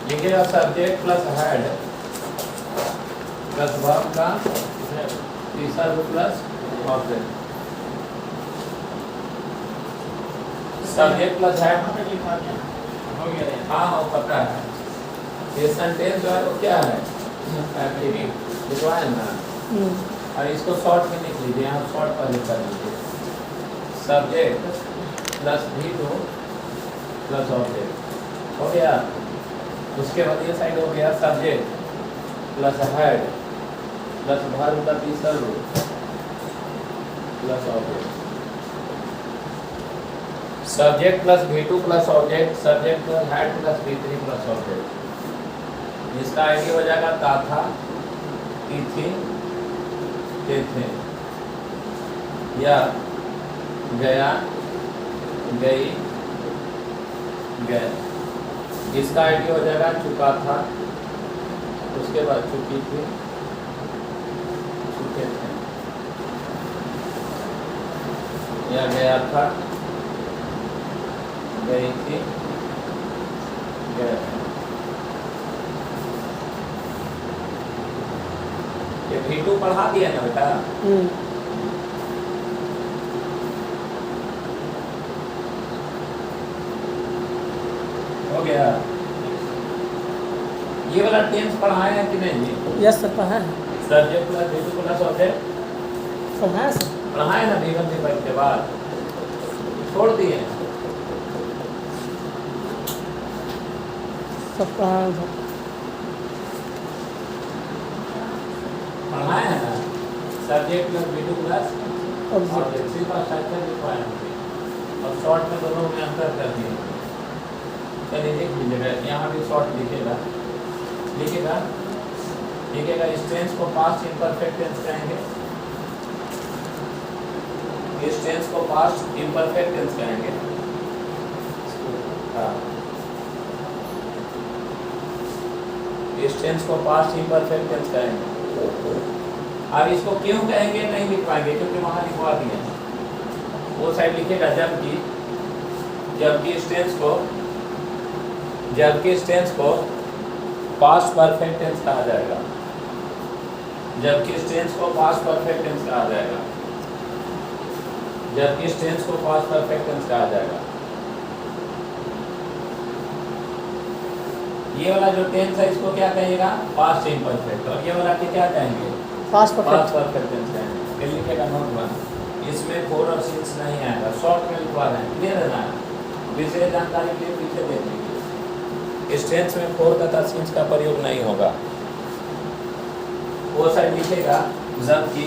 लिखिएगा subject plus had plus verb का तीसरा रूप plus object. Subject plus head हो गया है। हाँ हाँ पता है। ये सेंटेंस जो है वो क्या है, लिखवा है ना। और इसको शॉर्ट में लिख लीजिए, यहाँ शॉर्ट पर लिख कर लीजिए subject plus V2 plus object हो गया। उसके बाद ये साइड हो गया subject plus had plus verb का तीसरा रूप plus object. Subject plus V2 plus object, subject plus had plus V3 plus object. इसका आईडी हो जाएगा ताथा, तिथि, तेथे, या गया, गई, गए। इसका आईडी हो जाएगा चुका था, उसके बाद चुकी थी, चुके थे, या गया था, गई थी, गए थे। ये V2 पढ़ा दिया ना बेटा। हो गया। ये वाला टेंस पढ़ाए हैं कि नहीं? यस सर पढ़ा है। Subject plus V2 plus object पढ़ा है सर। पढ़ाए ना V1 V5 के बाद छोड़ दिए सब पढ़ा है सर। पढ़ाए हैं ना subject plus V2 plus object. Object सिर्फ स्ट्रक्चर लिखवाए होंगे और शॉर्ट में दोनों में अंतर कर दिए। चलिए देख लीजिएगा, यहाँ भी शॉर्ट लिखेगा, लिखेगा लिखेगा इस टेंस को पास्ट इम्परफेक्ट टेंस कहेंगे, इस टेंस को पास्ट इम्परफेक्ट टेंस कहेंगे। हाँ, इस टेंस को पास्ट इम्परफेक्ट टेंस कहेंगे। अब इसको क्यों कहेंगे नहीं लिख पाएंगे क्योंकि वहां लिखवा दिए हैं। वो साइड लिखेगा जबकि इस टेंस को पास्ट परफेक्ट टेंस कहा जाएगा, जबकि इस टेंस को पास्ट परफेक्ट टेंस कहा जाएगा, जबकि इस टेंस को पास्ट परफेक्ट टेंस कहा जाएगा। ये वाला जो टेंस है इसको क्या कहिएगा? Past imperfect. और ये वाला क्या कहेंगे? Past past perfect. Perfect tense कहेंगे। ये लिखेगा नोट वन, इसमें फोर और सिक्स नहीं आएगा, शॉर्ट में लिखवा रहे हैं, क्लियर है ना। विशेष जानकारी के लिए पीछे देख लीजिए, इस टेंस में फोर तथा सिक्स का प्रयोग नहीं होगा। वो साइड लिखेगा जबकि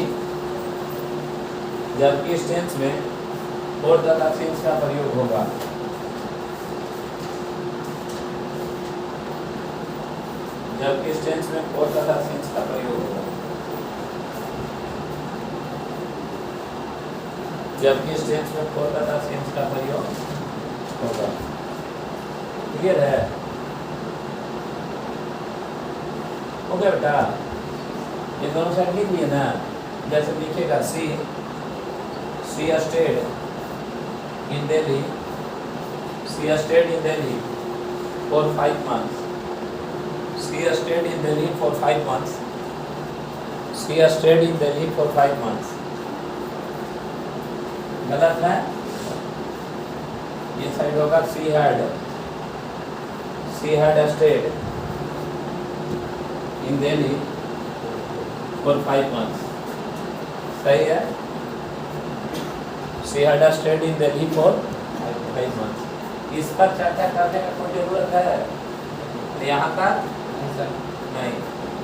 इस टेंस में फोर तथा सिक्स का प्रयोग होगा। जबकि इस टेंस में फोर तथा सिक्स का प्रयोग होगा, जबकि इस टेंस में फोर तथा सिक्स का प्रयोग होगा। क्लियर है? हो गया बेटा? ये दोनों साइड लिख लिए ना। जैसे लिखेगा she stayed in Delhi, she stayed in Delhi for 5 months, she stayed in Delhi for 5 months, she stayed in Delhi for 5 months। गलत है? ये साइड होगा she had stayed in Delhi for 5 months। सही है? She had stayed in Delhi for 5 months। इस पर चर्चा करने का कोई जरूरत है? यहाँ तक नहीं।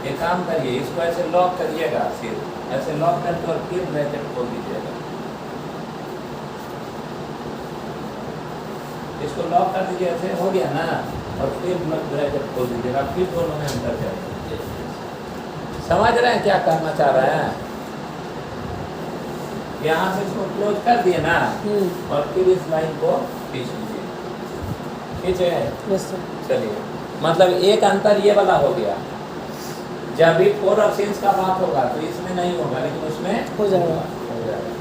एक काम करिए, इसको ऐसे लॉक करिएगा, सिर्फ ऐसे लॉक करके और फिर ब्रैकेट खोल दीजिएगा। इसको लॉक कर दीजिए, ऐसे हो गया ना, और फिर ब्रैकेट खोल दीजिएगा, फिर दोनों में अंतर करेंगे। समझ रहे हैं क्या करना चाह रहे हैं? यहाँ से इसको क्लोज कर दिए ना, और फिर इस लाइन को खींच लीजिए। खींचे? Yes sir. चलिए, मतलब एक अंतर ये वाला हो गया, जब भी फोर और सिंस का बात होगा तो इसमें नहीं होगा, लेकिन उसमें हो जाएगा। हो जाएगा।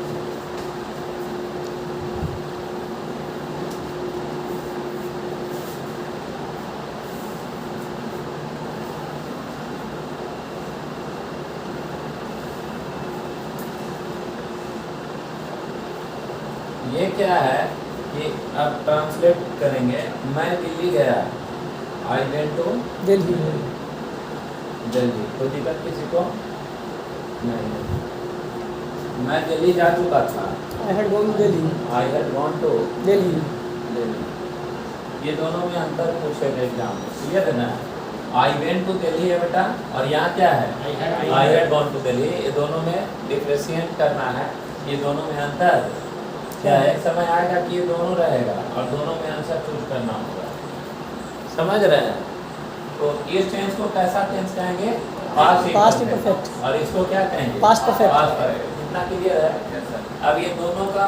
ये क्या है कि अब ट्रांसलेट करेंगे। मैं दिल्ली गया, I went to Delhi. Delhi. कोई दिक्कत किसी को नहीं। मैं दिल्ली जा चुका था, I had gone to Delhi. I had gone to Delhi. Delhi. ये दोनों में अंतर पूछेगा एग्जाम में, क्लियर है ना। आई वेंट टू दिल्ली है बेटा, और यहाँ क्या है I had gone to Delhi. ये दोनों में डिफ्रेंशिएट करना है, ये दोनों में अंतर क्या है। एक समय आएगा कि ये दोनों रहेगा और दोनों में आंसर चूज करना होगा, समझ रहे हैं। तो इस टेंस को कैसा टेंस कहेंगे, पास्ट इम्परफेक्ट। और इसको क्या कहेंगे, पास्ट परफेक्ट। Past perfect. इतना क्लियर है। अब ये दोनों का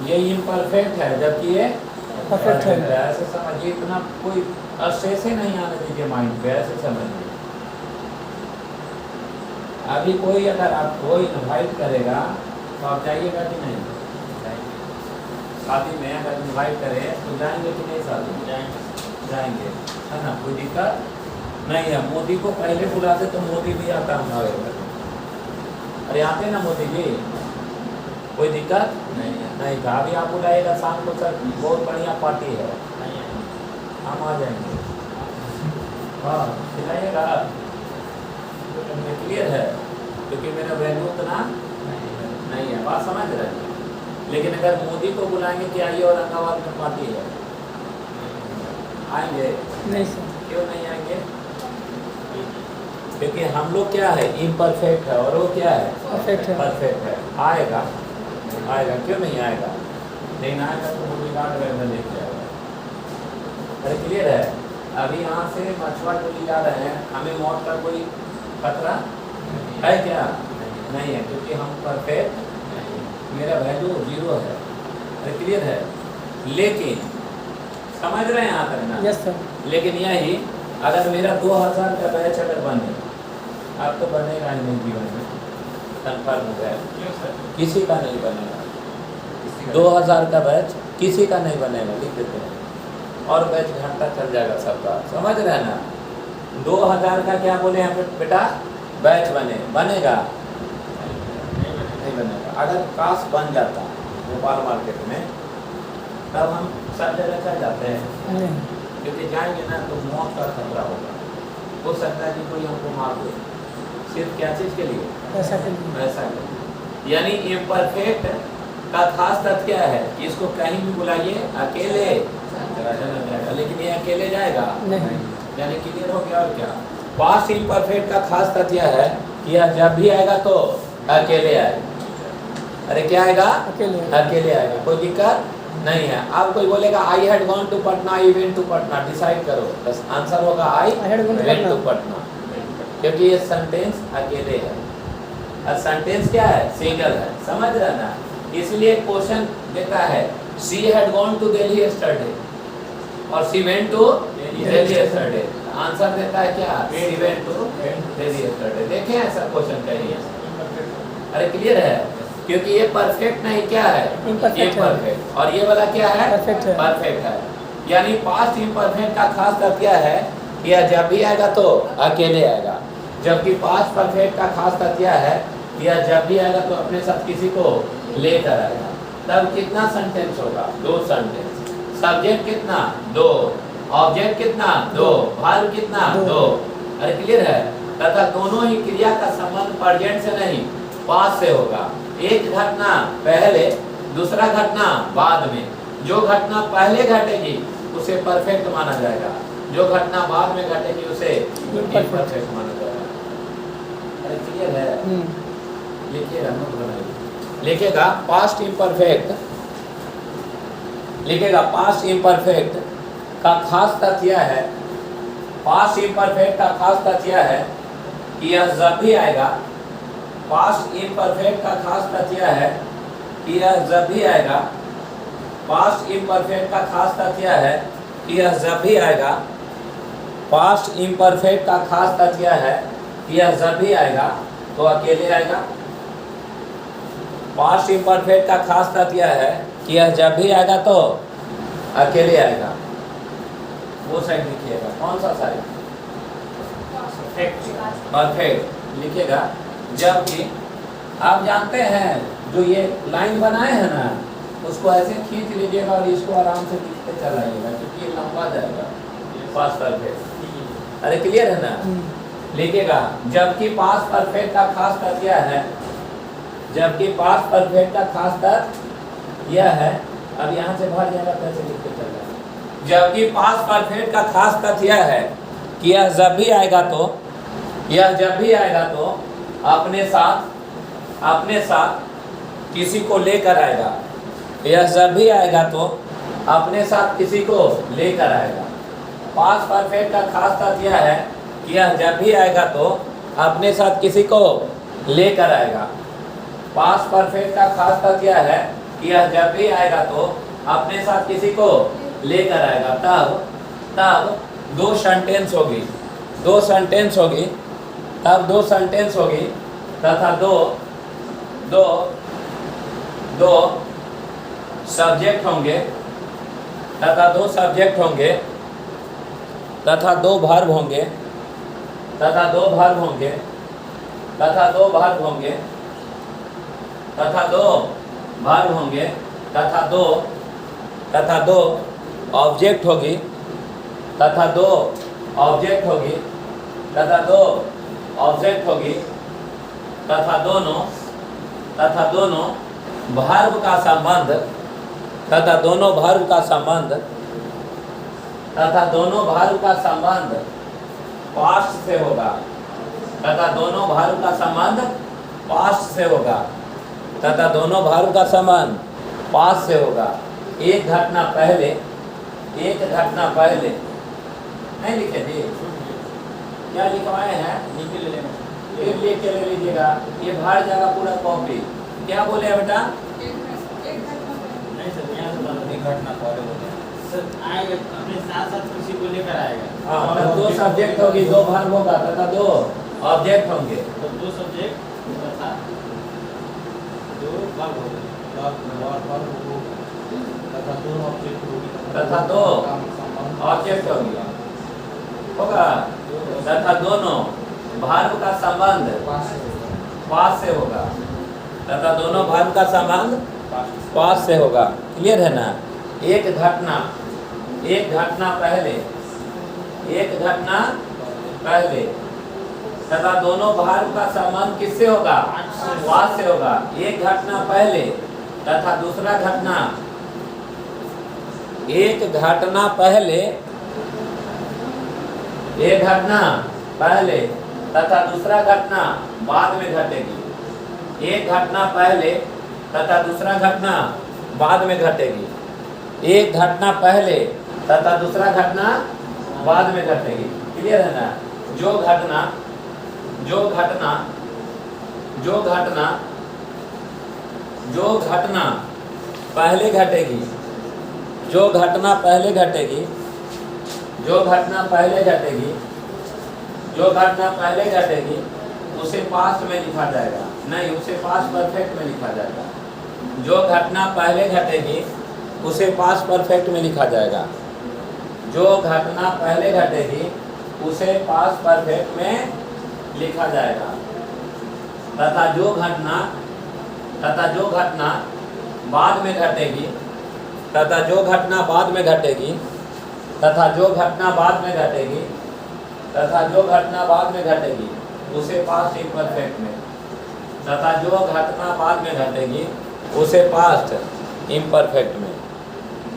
ये इम्परफेक्ट है जबकि ये परफेक्ट है। ऐसे समझिए, इतना कोई स्ट्रेस ही नहीं आने दीजिए माइंड पे, ऐसे समझिए। अभी कोई अगर आपको इनवाइट करेगा तो आप जाइएगा कि नहीं, शादी में अगर इनवाइट करे तो जाएंगे कि नहीं, शादी में जाएंगे, है ना, कोई दिक्कत नहीं है। मोदी को पहले बुलाते तो मोदी भी आता हमारे घर, अरे आते ना मोदी जी, कोई दिक्कत नहीं था। अभी आप बुलाइएगा शाम को, सर बहुत बढ़िया पार्टी है, हम आ जाएंगे, हाँ खिलाइएगा, क्लियर है। क्योंकि मेरा वैल्यू उतना नहीं है, बात समझ रहे हैं। लेकिन अगर मोदी को बुलाएंगे कि आइए औरंगाबाद में पार्टी है, आएंगे नहीं सर। क्यों नहीं आएंगे, क्योंकि हम लोग क्या है इम्परफेक्ट है और वो क्या है परफेक्ट है। परफेक्ट है। आएगा आएगा, क्यों नहीं आएगा, लेकिन आएगा तो वो रिगार्ड वगैरह लेके आएगा। अरे क्लियर है। अभी यहाँ से मछुआ टोली जा रहे हैं, हमें मौत का कोई खतरा है क्या, नहीं है, क्योंकि हम परफेक्ट, मेरा वैल्यू 0 है। अरे क्लियर है। लेकिन समझ रहे हैं यहाँ तक ना, यस सर। लेकिन यही अगर मेरा 2000 का बैच अगर बने, आप तो बनेगा ही नहीं जीवन में, कन्फर्म हो गया, किसी का नहीं बनेगा। 2000 का बैच किसी का नहीं बनेगा, लिख देते हैं, और बैच घंटा चल जाएगा सबका, समझ रहे हैं ना। 2000 का क्या बोले हैं बेटा, बैच बनेगा नहीं बनेगा। अगर काश बन जाता भोपाल मार्केट में, तब हम सब जगह चल जाते हैं, नहीं। क्योंकि जाएंगे ना तो मौत का खतरा होगा, हो सकता है कि कोई हमको मार दे, सिर्फ क्या चीज़ के लिए, ऐसा के लिए। पैसा के लिए। यानी इम्परफेक्ट का खास तथ्य क्या है कि इसको कहीं भी बुलाइए अकेले चला जाएगा, लेकिन ये अकेले जाएगा नहीं। यानी क्लियर हो गया। और क्या पास्ट इम्परफेक्ट का खास तथ्य है कि यह जब भी आएगा तो अकेले आएगा। अरे क्या आएगा, अकेले आएगा, कोई दिक्कत नहीं है। अब कोई बोलेगा I had gone to Patna, I went to Patna, decide करो, बस आंसर होगा आई वेंट टू पटना, क्योंकि ये सेंटेंस अकेले है और सेंटेंस क्या है, सिंगल है, समझ रहे ना। इसलिए क्वेश्चन देता है she had gone to Delhi yesterday और she went to Delhi yesterday, answer देता है क्या, she went to Delhi yesterday. देखें ऐसा क्वेश्चन कहिए। अरे क्लियर है, क्योंकि ये परफेक्ट नहीं, क्या है इम्परफेक्ट, और ये वाला क्या है, परफेक्ट है। यानी पास्ट इम्परफेक्ट का खास तथ्य है कि यह जब भी आएगा तो अकेले आएगा, जबकि पास्ट परफेक्ट का खास तथ्य है कि यह जब भी आएगा तो अपने साथ किसी को लेकर आएगा। तब कितना सेंटेंस होगा, 2 सेंटेंस। सब्जेक्ट कितना, 2, ऑब्जेक्ट कितना, 2, वर्ब कितना, 2। अरे क्लियर है। तथा दोनों ही क्रिया का संबंध प्रेजेंट से नहीं पास्ट से होगा। एक घटना पहले, दूसरा घटना बाद में। जो घटना पहले घटेगी उसे परफेक्ट माना जाएगा, जो घटना बाद में घटेगी उसे इम्परफेक्ट माना जाएगा। अरे क्लियर है। लिखिएगा, नोट बनाइए, लिखेगा पास्ट इम्परफेक्ट, लिखेगा पास्ट इम्परफेक्ट का खास तथ्य है, पास्ट इम्परफेक्ट का खास तथ्य है कि यह जब भी आएगा, पास्ट इम्परफेक्ट का खास तथ्य है कि यह जब भी आएगा, पास्ट इम्परफेक्ट का खास तथ्य है कि यह जब भी आएगा, पास्ट इम्परफेक्ट का खास तथ्य है कि यह जब भी आएगा तो अकेले आएगा। पास्ट इम्परफेक्ट का खास तथ्य है कि यह जब भी आएगा तो अकेले आएगा। वो साइड लिखिएगा। कौन सा साइड? परफेक्ट लिखिएगा। जबकि आप जानते हैं जो ये लाइन बनाए हैं ना, उसको ऐसे खींच लीजिएगा और इसको आराम से लिखते चलाइएगा, क्योंकि ये लंबा जाएगा। पास्ट परफेक्ट, अरे क्लियर है ना? लिखिएगा जबकि पास्ट परफेक्ट का खास तर्क यह है, जबकि पास्ट परफेक्ट का खास तर्क यह है, अब यहाँ से भर जाएगा, कैसे लिखते चल जाएगा। जबकि पास्ट परफेक्ट का खास तथ्य यह है कि यह जब भी आएगा तो अपने साथ किसी को लेकर आएगा। यह जब भी आएगा तो अपने साथ किसी को लेकर आएगा। पास्ट परफेक्ट का खास तथ्य यह है कि यह जब भी आएगा तो अपने साथ किसी को लेकर आएगा। पास्ट परफेक्ट का खास तथ्य यह है कि यह जब भी आएगा तो अपने साथ किसी को लेकर आएगा। तब दो सेंटेंस होगी, तथा दो सब्जेक्ट होंगे, तथा दो वर्ब होंगे, तथा दो ऑब्जेक्ट होगी, तथा दो दोनों वर्ब का संबंध, पास्ट से होगा, पास्ट से होगा। एक घटना पहले नहीं लिखे थे, क्या लिखवाए हैं? लिख के ले लीजिएगा, ये भर जाएगा पूरा कॉपी। क्या बोले बेटा? नहीं सर, यहाँ से एक घटना पहले बोले सर, आएगा अपने साथ किसी को लेकर आएगा। हाँ, तब दो सब्जेक्ट होगी, दो वर्ब होगा, तथा दो ऑब्जेक्ट होंगे। तो दो सब्जेक्ट तथा दो वर्ब होंगे, तथा दो ऑब्जेक्ट होगी, होगा। तथा दोनों वर्ब का संबंध पास्ट से होगा, तथा दोनों वर्ब का संबंध पास्ट से होगा। क्लियर है ना? एक घटना पहले तथा दोनों वर्ब का संबंध किससे होगा? पास्ट से होगा। एक घटना पहले तथा दूसरा घटना, एक घटना पहले तथा दूसरा घटना बाद में घटेगी। एक घटना पहले तथा दूसरा घटना बाद में घटेगी। एक घटना पहले तथा दूसरा घटना बाद में घटेगी। क्लियर है ना? जो घटना पहले घटेगी, उसे पास्ट में लिखा जाएगा, नहीं उसे पास्ट परफेक्ट में लिखा जाएगा। जो घटना पहले घटेगी उसे पास्ट परफेक्ट में लिखा जाएगा। जो घटना पहले घटेगी उसे पास्ट परफेक्ट में लिखा जाएगा। तथा जो घटना बाद में घटेगी, उसे पास्ट इम्परफेक्ट में, तथा जो घटना बाद में घटेगी उसे पास्ट इम्परफेक्ट में,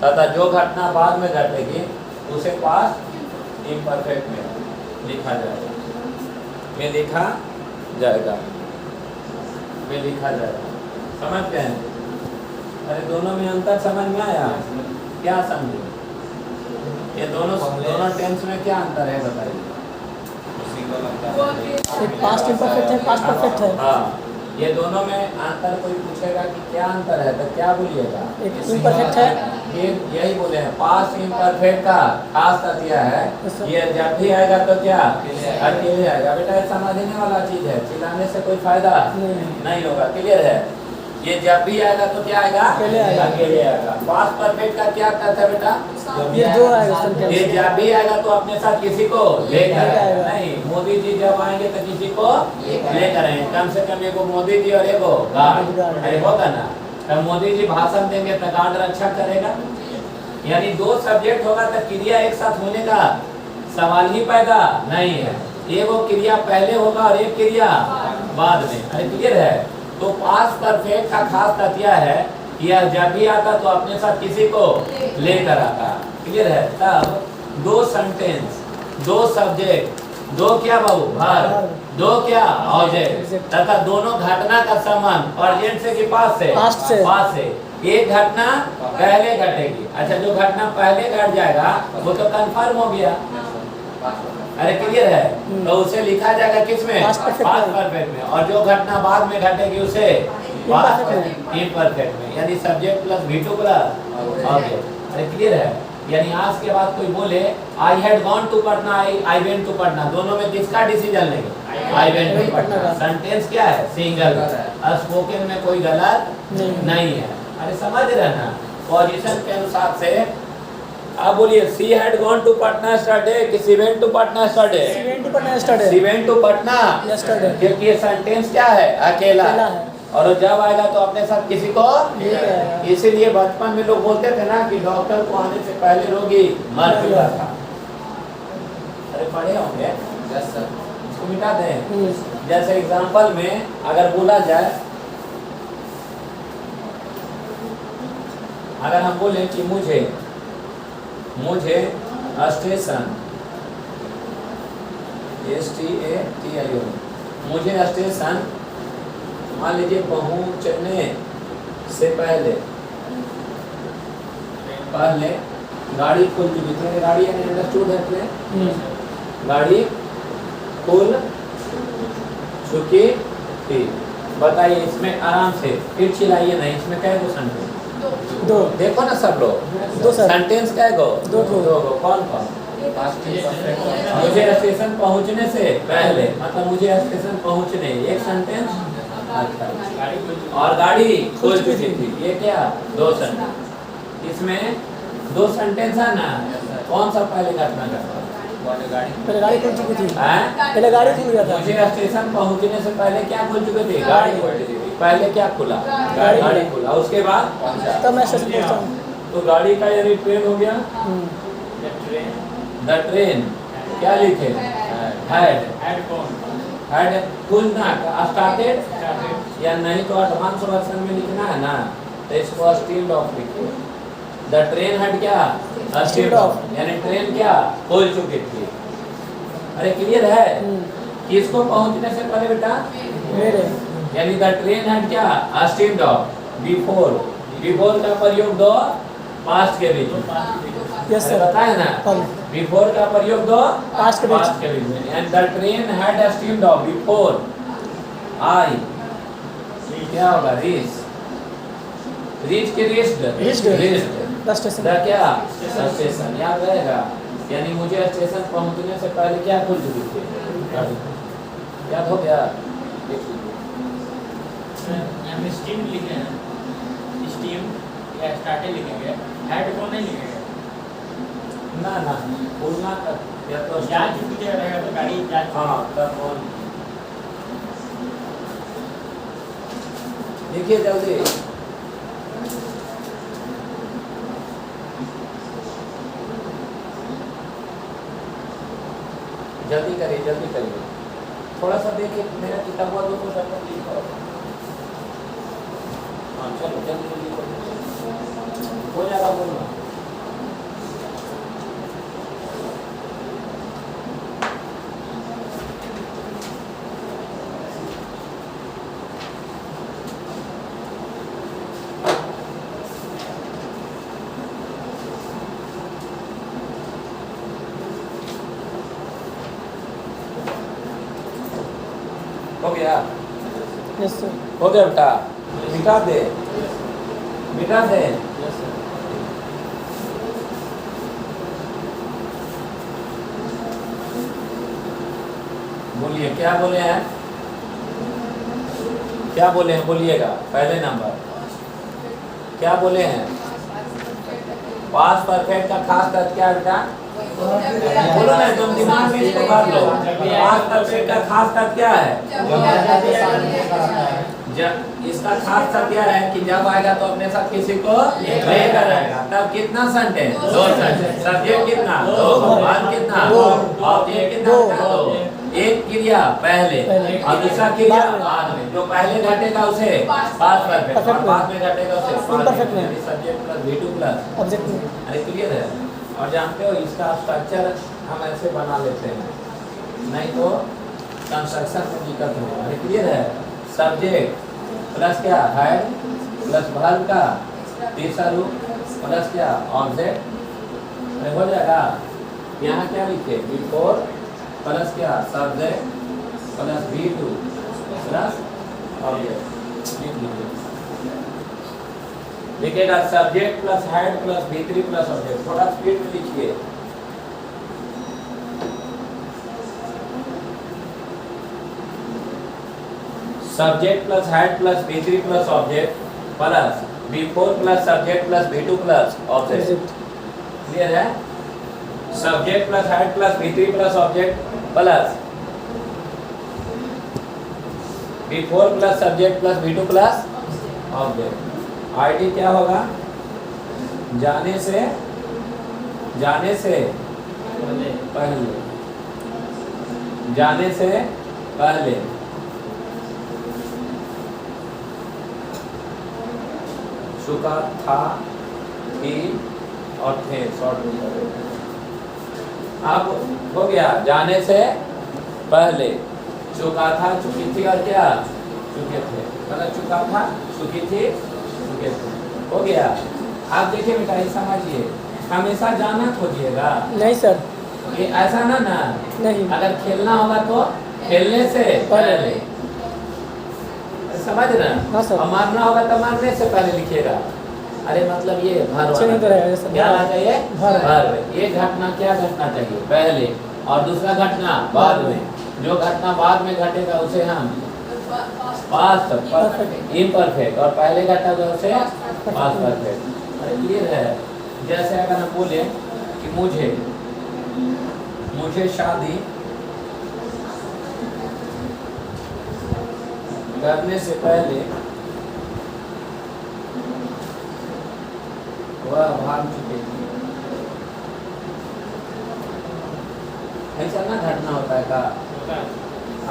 तथा जो घटना बाद में घटेगी उसे पास्ट इम्परफेक्ट में लिखा जाएगा। समझ गए हैं? अरे दोनों में अंतर समझ में आया? क्या समझे? ये दोनों टेंस में क्या अंतर है बताइए? एक पास्ट इम्परफेक्ट है, पास्ट परफेक्ट है। हाँ, ये दोनों में अंतर कोई पूछेगा कि क्या अंतर है तो क्या बोलिएगा? एक इम्परफेक्ट है, ये यही बोले हैं। पास्ट इम्परफेक्ट का खास तथ्य है ये जब भी आएगा तो क्या अकेले आएगा। बेटा समझने वाला चीज है, चिल्लाने से कोई फायदा नहीं होगा। क्लियर है? ये जब भी आएगा तो क्या आएगा? अकेले आएगा। अकेले आएगा। पास्ट परफेक्ट का क्या करता है बेटा? ये दो आएगा सेंटेंस। ये जब भी आएगा तो अपने साथ किसी को लेकर लेकर आएगा। आएगा। नहीं, मोदी जी जब आएंगे तो किसी को लेकर आएंगे। कम से कम एगो मोदी जी और एगो गार्ड। अरे होगा ना, तब मोदी जी भाषण देंगे तो गार्ड रक्षा करेगा। यानी दो सब्जेक्ट होगा तो क्रिया एक साथ होने का सवाल ही पैदा नहीं है। एगो क्रिया पहले होगा और एक क्रिया बाद में। अरे क्लियर है? तो पास्ट परफेक्ट का खास तथ्य है कि यह जब भी आता तो अपने साथ किसी को लेकर आता। क्लियर है? तब दो सेंटेंस, दो सब्जेक्ट, दो क्या बाबू? भार, दो क्या? ऑब्जेक्ट, तथा दोनों घटना का संबंध प्रेजेंट से कि पास्ट से? पास्ट से। पास्ट से। एक घटना पहले घटेगी। अच्छा, जो घटना पहले घट जाएगा वो तो कंफर्म हो गया। अरे क्लियर है? तो उसे लिखा जाएगा किसमें? पास्ट परफेक्ट पास्ट में। परफेक्ट में। और जो घटना बाद में घटेगी उसे इम्परफेक्ट इम्परफेक्ट में। यानी subject plus V2 plus object. अरे क्लियर है? यानी आज के बाद कोई बोले I had gone to Patna, I went to Patna, दोनों में किसका डिसीजन लेंगे? I went to Patna. Sentence क्या है? सिंगल। स्पोकन में कोई गलत नहीं है। अरे समझ रहे ना? पोजीशन के अनुसार से अब बोलिए, she had gone to Patna yesterday कि she went to Patna yesterday? She went to Patna yesterday। She went to Patna Yesterday। क्योंकि ये सेंटेंस क्या है? अकेला अकेला है। है। और वो जब आएगा तो अपने साथ किसी को लेकर आएगा। इसीलिए बचपन में लोग बोलते थे ना कि डॉक्टर को आने से पहले रोगी मर चुका था। अरे पढ़े होंगे? इसको मिटा दें। जैसे एग्जांपल में अगर बोला जाए, अगर हम बोले कि मुझे स्टेशन, STATIO, मुझे स्टेशन मान लीजिए पहुंचने से पहले गाड़ी खुल चुकी थी। गाड़ी अंडरस्टूड है ट्रेन? गाड़ी खुल चुकी थी। बताइए इसमें आराम से, फिर चिल्लाइए नहीं, इसमें क्या क्वेश्चन है? दो। देखो ना सब लोग, दो सर। सेंटेंस क्या है? दो। कौन कौन? मुझे स्टेशन पहुंचने से पहले, मतलब मुझे स्टेशन पहुंचने, एक सेंटेंस। और गाड़ी खुल चुकी थी, ये क्या? दो सेंटेंस। इसमें दो सेंटेंस है ना? कौन सा पहले घटना करता? पहले गाड़ी खुल चुकी थी। हैं? पहले गाड़ी खुल गया था। मुझे स्टेशन पहुंचने से पहले क्या खुल चुके थे? गाड़ी खुल चुकी थी। पहले क्या खुला? गाड़ी खुला। उसके बाद तब मैं स्टेशन पहुंचा हूँ। तो गाड़ी का यानी ट्रेन हो गया। द ट्रेन क्या लिखे? हैड खुलना स्टार्टेड, या नहीं तो एडवांस वर्जन में लिखना है ना, तो इसको स्टील्ड ऑफ लिखिए। द ट्रेन हैड क्या? स्टील्ड ऑफ, यानी ट्रेन क्या? खुल चुकी थी। अरे क्लियर है? किसको पहुंचने से पहले बेटा? मेरे। यानी द ट्रेन हैड क्या? Stealth of before. बिफोर का प्रयोग दो पास्ट के बीच में। Yes sir. पता है ना? बिफोर का प्रयोग दो पास्ट के बीच में। And the train had steamed of before I, क्या होगा? रीच के Reached। The station. द क्या? स्टेशन। याद रहेगा? यानी मुझे स्टेशन पहुंचने से पहले क्या खुल चुकी थी? गाड़ी। याद हो गया? यहाँ में स्टीम लिखे हैं, स्टीम या स्टार्टर लिखेंगे, हेड को नहीं लिखेंगे। ना खुलना या तो जा चुकी रहेगा तो गाड़ी जा चुकी। हाँ, तब कौन? देखिए जल्दी, जल्दी करिए। थोड़ा सा देखिए, मेरा किताब हुआ तो सब लिखा होगा। हाँ चलो जल्दी हो जाएगा। बोलना हो गया? Yes sir. हो गया बेटा? मिटा दे। बोलिए क्या बोले हैं? क्या बोले हैं बोलिएगा पहले नंबर क्या बोले हैं पास्ट परफेक्ट का खास तर्ज क्या बेटा बोलो ना तुम दिमाग में इसको कर लो पास्ट परफेक्ट का खास तर्ज क्या है जब इसका खास तर्ज क्या है कि जब आएगा तो अपने साथ किसी को लेकर आएगा तब कितना सेंटेंस दो सेंटेंस सब्जेक्ट कितना दो वर्ब कितना ऑब्जेक्ट कितना दो एक क्रिया पहले और दूसरा क्रिया बाद में जो पहले घटेगा उसे पास्ट परफेक्ट और बाद में घटेगा उसे Imperfect में। Subject plus V2 plus object में अरे क्लियर है और जानते हो इसका स्ट्रक्चर हम ऐसे बना लेते हैं नहीं तो कंस्ट्रक्शन में दिक्कत हो अरे क्लियर है सब्जेक्ट प्लस क्या है प्लस वर्ब का तीसरा रूप प्लस क्या ऑब्जेक्ट अरे हो जाएगा यहाँ क्या लिखे बिफोर प्लस क्या subject plus V2 plus object लिख लीजिए लिखेगा subject plus had plus V3 plus object थोड़ा स्पीड में लिखिए subject plus had plus V3 plus object plus V4 plus subject plus V2 plus object clear है subject plus had plus V3 plus object plus V4 plus subject plus V2 plus object ID क्या होगा जाने से पहले जाने से पहले चुका था थी और थे शॉर्ट में करेंगे अब हो गया जाने से पहले चुका था चुकी थी और क्या चुके थे मतलब चुका था चुकी थी चुके थे हो गया आप देखिए बेटा ये समझिए हमेशा जाना खोजिएगा नहीं सर ये ऐसा ना नहीं अगर खेलना होगा तो खेलने से पहले समझ रहे हाँ सर। और मारना होगा तो मारने से पहले लिखिएगा अरे मतलब ये भर अच्छे नहीं तो रहेगा सर। क्या आना चाहिए भर। भर ये घटना क्या घटना चाहिए पहले और दूसरा घटना बाद में जो घटना बाद में घटेगा उसे हम पास्ट इम्परफेक्ट और पहले घटना जो उसे पास्ट परफेक्ट अरे क्लियर है जैसे अगर हम बोले कि मुझे शादी करने से पहले वह भाग चुके थे ऐसा ना घटना होता है का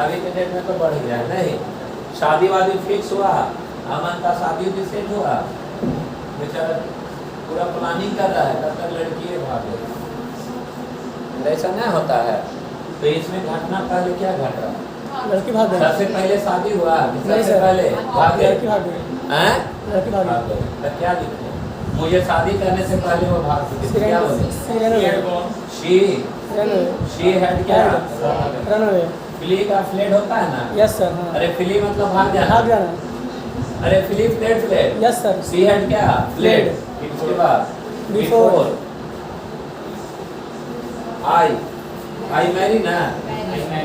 अभी के डेट में तो बढ़ गया है नहीं शादी वादी फिक्स हुआ अमन का शादी भी सेट हुआ बेचारा पूरा प्लानिंग कर रहा है तब तक लड़की भाग गई ऐसा नहीं होता है तो इसमें घटना पहले क्या घट रहा है लड़की भाग गई सबसे पहले शादी हुआ नहीं सबसे सर। पहले भाग लड़की गए भाग गई हैं लड़की भाग भाग गई गए तो क्या लिखे मुझे शादी करने से पहले वो भाग चुके थे क्या बोले शी हैड क्या रन अवे फ्ली का फ्लेड होता है ना यस सर हाँ अरे फ्ली मतलब भाग जाना भाग जाना अरे flee fled fled yes sir she had क्या फ्लेड उसके बाद Before. आई मैरी ना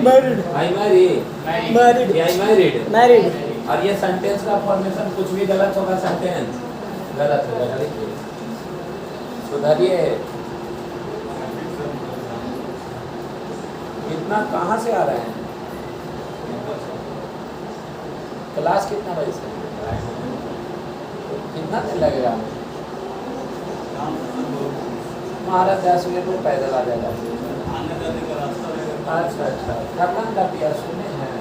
married I marry married I married married और ये सेंटेंस का फॉर्मेशन कुछ भी गलत होगा सेंटेंस गलत होगा देखिए सुधारिए इतना कहाँ से आ रहे हैं क्लास कितना बजे से कितना दिन लगेगा हमारा 10 मिनट में पैदल आ जाएगा अच्छा अच्छा थकन का पिया सुने हैं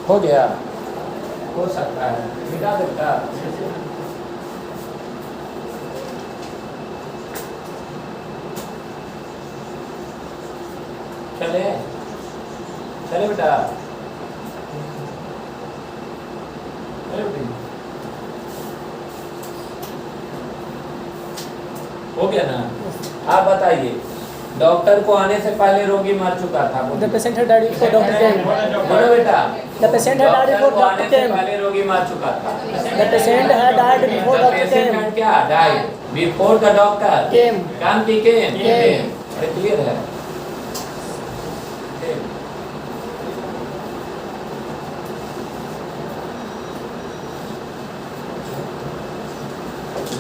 हो गया हो सकता है मिटा देता चले चले बेटा चले बेटी हो गया ना आप बताइए डॉक्टर को आने से पहले रोगी मर चुका था The patient had died before doctor came. बोलो बेटा The patient had died before doctor को आने doctor से came. पहले रोगी मर चुका था The patient had died before The doctor patient came. had क्या died before the doctor Came. काम की came Came. अरे क्लियर है सेम।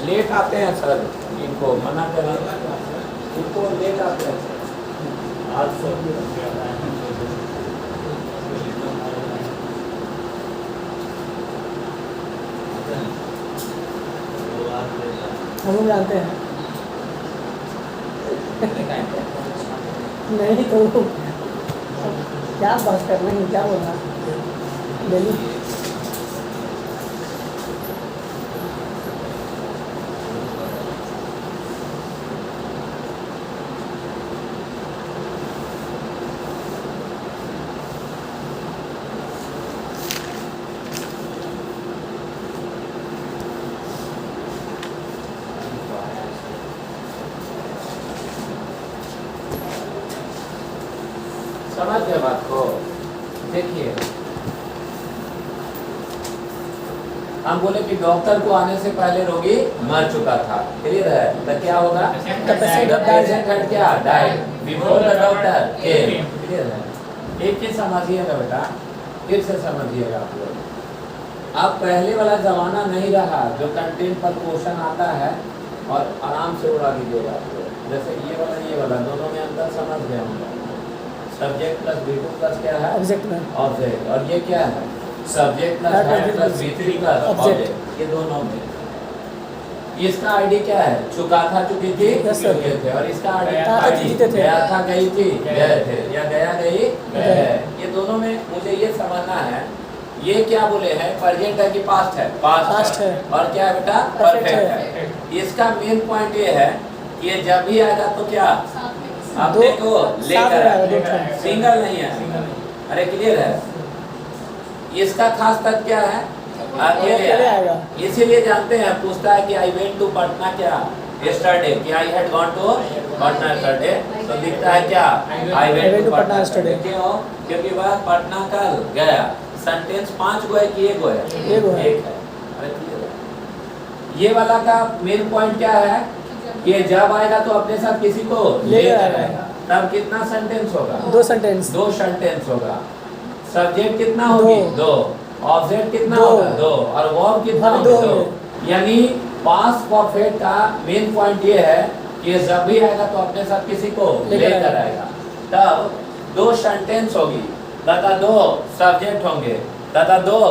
लेट आते हैं सर, इनको मना करें, इनको लेट आते हैं सर। आज हम लोग जानते हैं। नहीं तो क्या बात करना है, क्या बोलना डेली। समझ गए बात को? देखिए, हम बोले कि डॉक्टर को आने से पहले रोगी मर चुका था, क्लियर है? तो क्या होगा? The patient had क्या died before the doctor came, clear है? एक चीज समझिएगा बेटा, फिर से समझिएगा आप लोग। अब पहले वाला जमाना नहीं रहा जो कंटेंट पर क्वेश्चन आता है और आराम से उड़ा दीजिएगा आप लोग। जैसे ये वाला दोनों में अंतर समझ गए हम लोग। सब्जेक्ट प्लस V2 प्लस क्या है? ऑब्जेक्ट में ऑब्जेक्ट। और ये क्या है? Subject plus had plus V3 plus object. ये दोनों ऑब्जेक्ट। इसका आईडी क्या है? चुका था, चुकी थी, चुके थे। और इसका आईडी गया था, गई थी, गए थे, या गया गई गए। ये दोनों में मुझे ये समझना है, ये क्या बोले हैं? प्रेजेंट है कि पास्ट है? पास्ट है। और क्या है बेटा? परफेक्ट है। इसका मेन पॉइंट ये है कि ये जब भी आएगा तो क्या अपने को लेकर आएगा, सिंगल नहीं है। अरे क्लियर है? इसका खास तथ्य क्या है? अकेले आएगा। इसीलिए जानते हैं, पूछता है कि आई वेंट टू पटना क्या यस्टरडे, कि I had gone to Patna yesterday, तो लिखता है क्या? I went to Patna yesterday. क्यों? क्योंकि वह पटना कल गया। सेंटेंस 5 गो है कि 1 गो है? 1 है। अरे क्लियर है? ये वाला का मेन पॉइंट क्या है? ये जब आएगा तो अपने साथ किसी को लेकर आएगा। तब कितना सेंटेंस होगा? 2 सेंटेंस। 2 सेंटेंस होगा। सब्जेक्ट कितना होगी? 2। ऑब्जेक्ट कितना होगा? 2। और वर्ब कितना होगा? 2। यानी पास्ट परफेक्ट का मेन पॉइंट ये है कि जब भी आएगा तो अपने साथ किसी को लेकर आएगा। तब 2 सेंटेंस होगी तथा 2 सब्जेक्ट होंगे तथा 2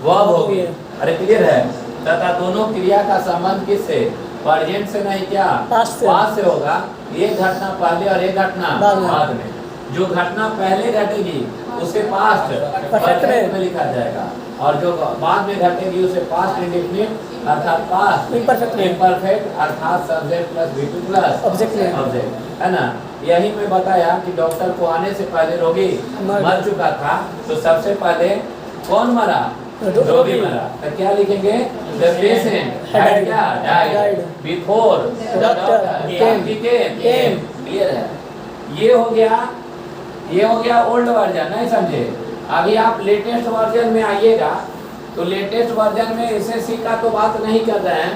वर्ब होगी। अरे क्लियर है? तथा दोनों क्रिया का संबंध किससे? प्रेजेंट से नहीं, क्या? पास्ट से होगा। एक घटना पहले और एक घटना बाद में। जो घटना पहले घटेगी उसे पास्ट परफेक्ट में लिखा जाएगा, और जो बाद में घटेगी उसे पास्ट इंडेफिनिट अर्थात पास्ट इम्परफेक्ट अर्थात subject plus V2 plus object, है ना? यही मैं बताया कि डॉक्टर को आने से पहले रोगी मर चुका था, तो सबसे पहले कौन मरा? रोगी मरा। तो क्या लिखेंगे? The patient had died before the doctor came। Clear है? ये हो गया ओल्ड वर्जन, नहीं समझे? अभी आप लेटेस्ट वर्जन में आइएगा तो लेटेस्ट वर्जन में एसएससी का तो बात नहीं कर रहे हैं,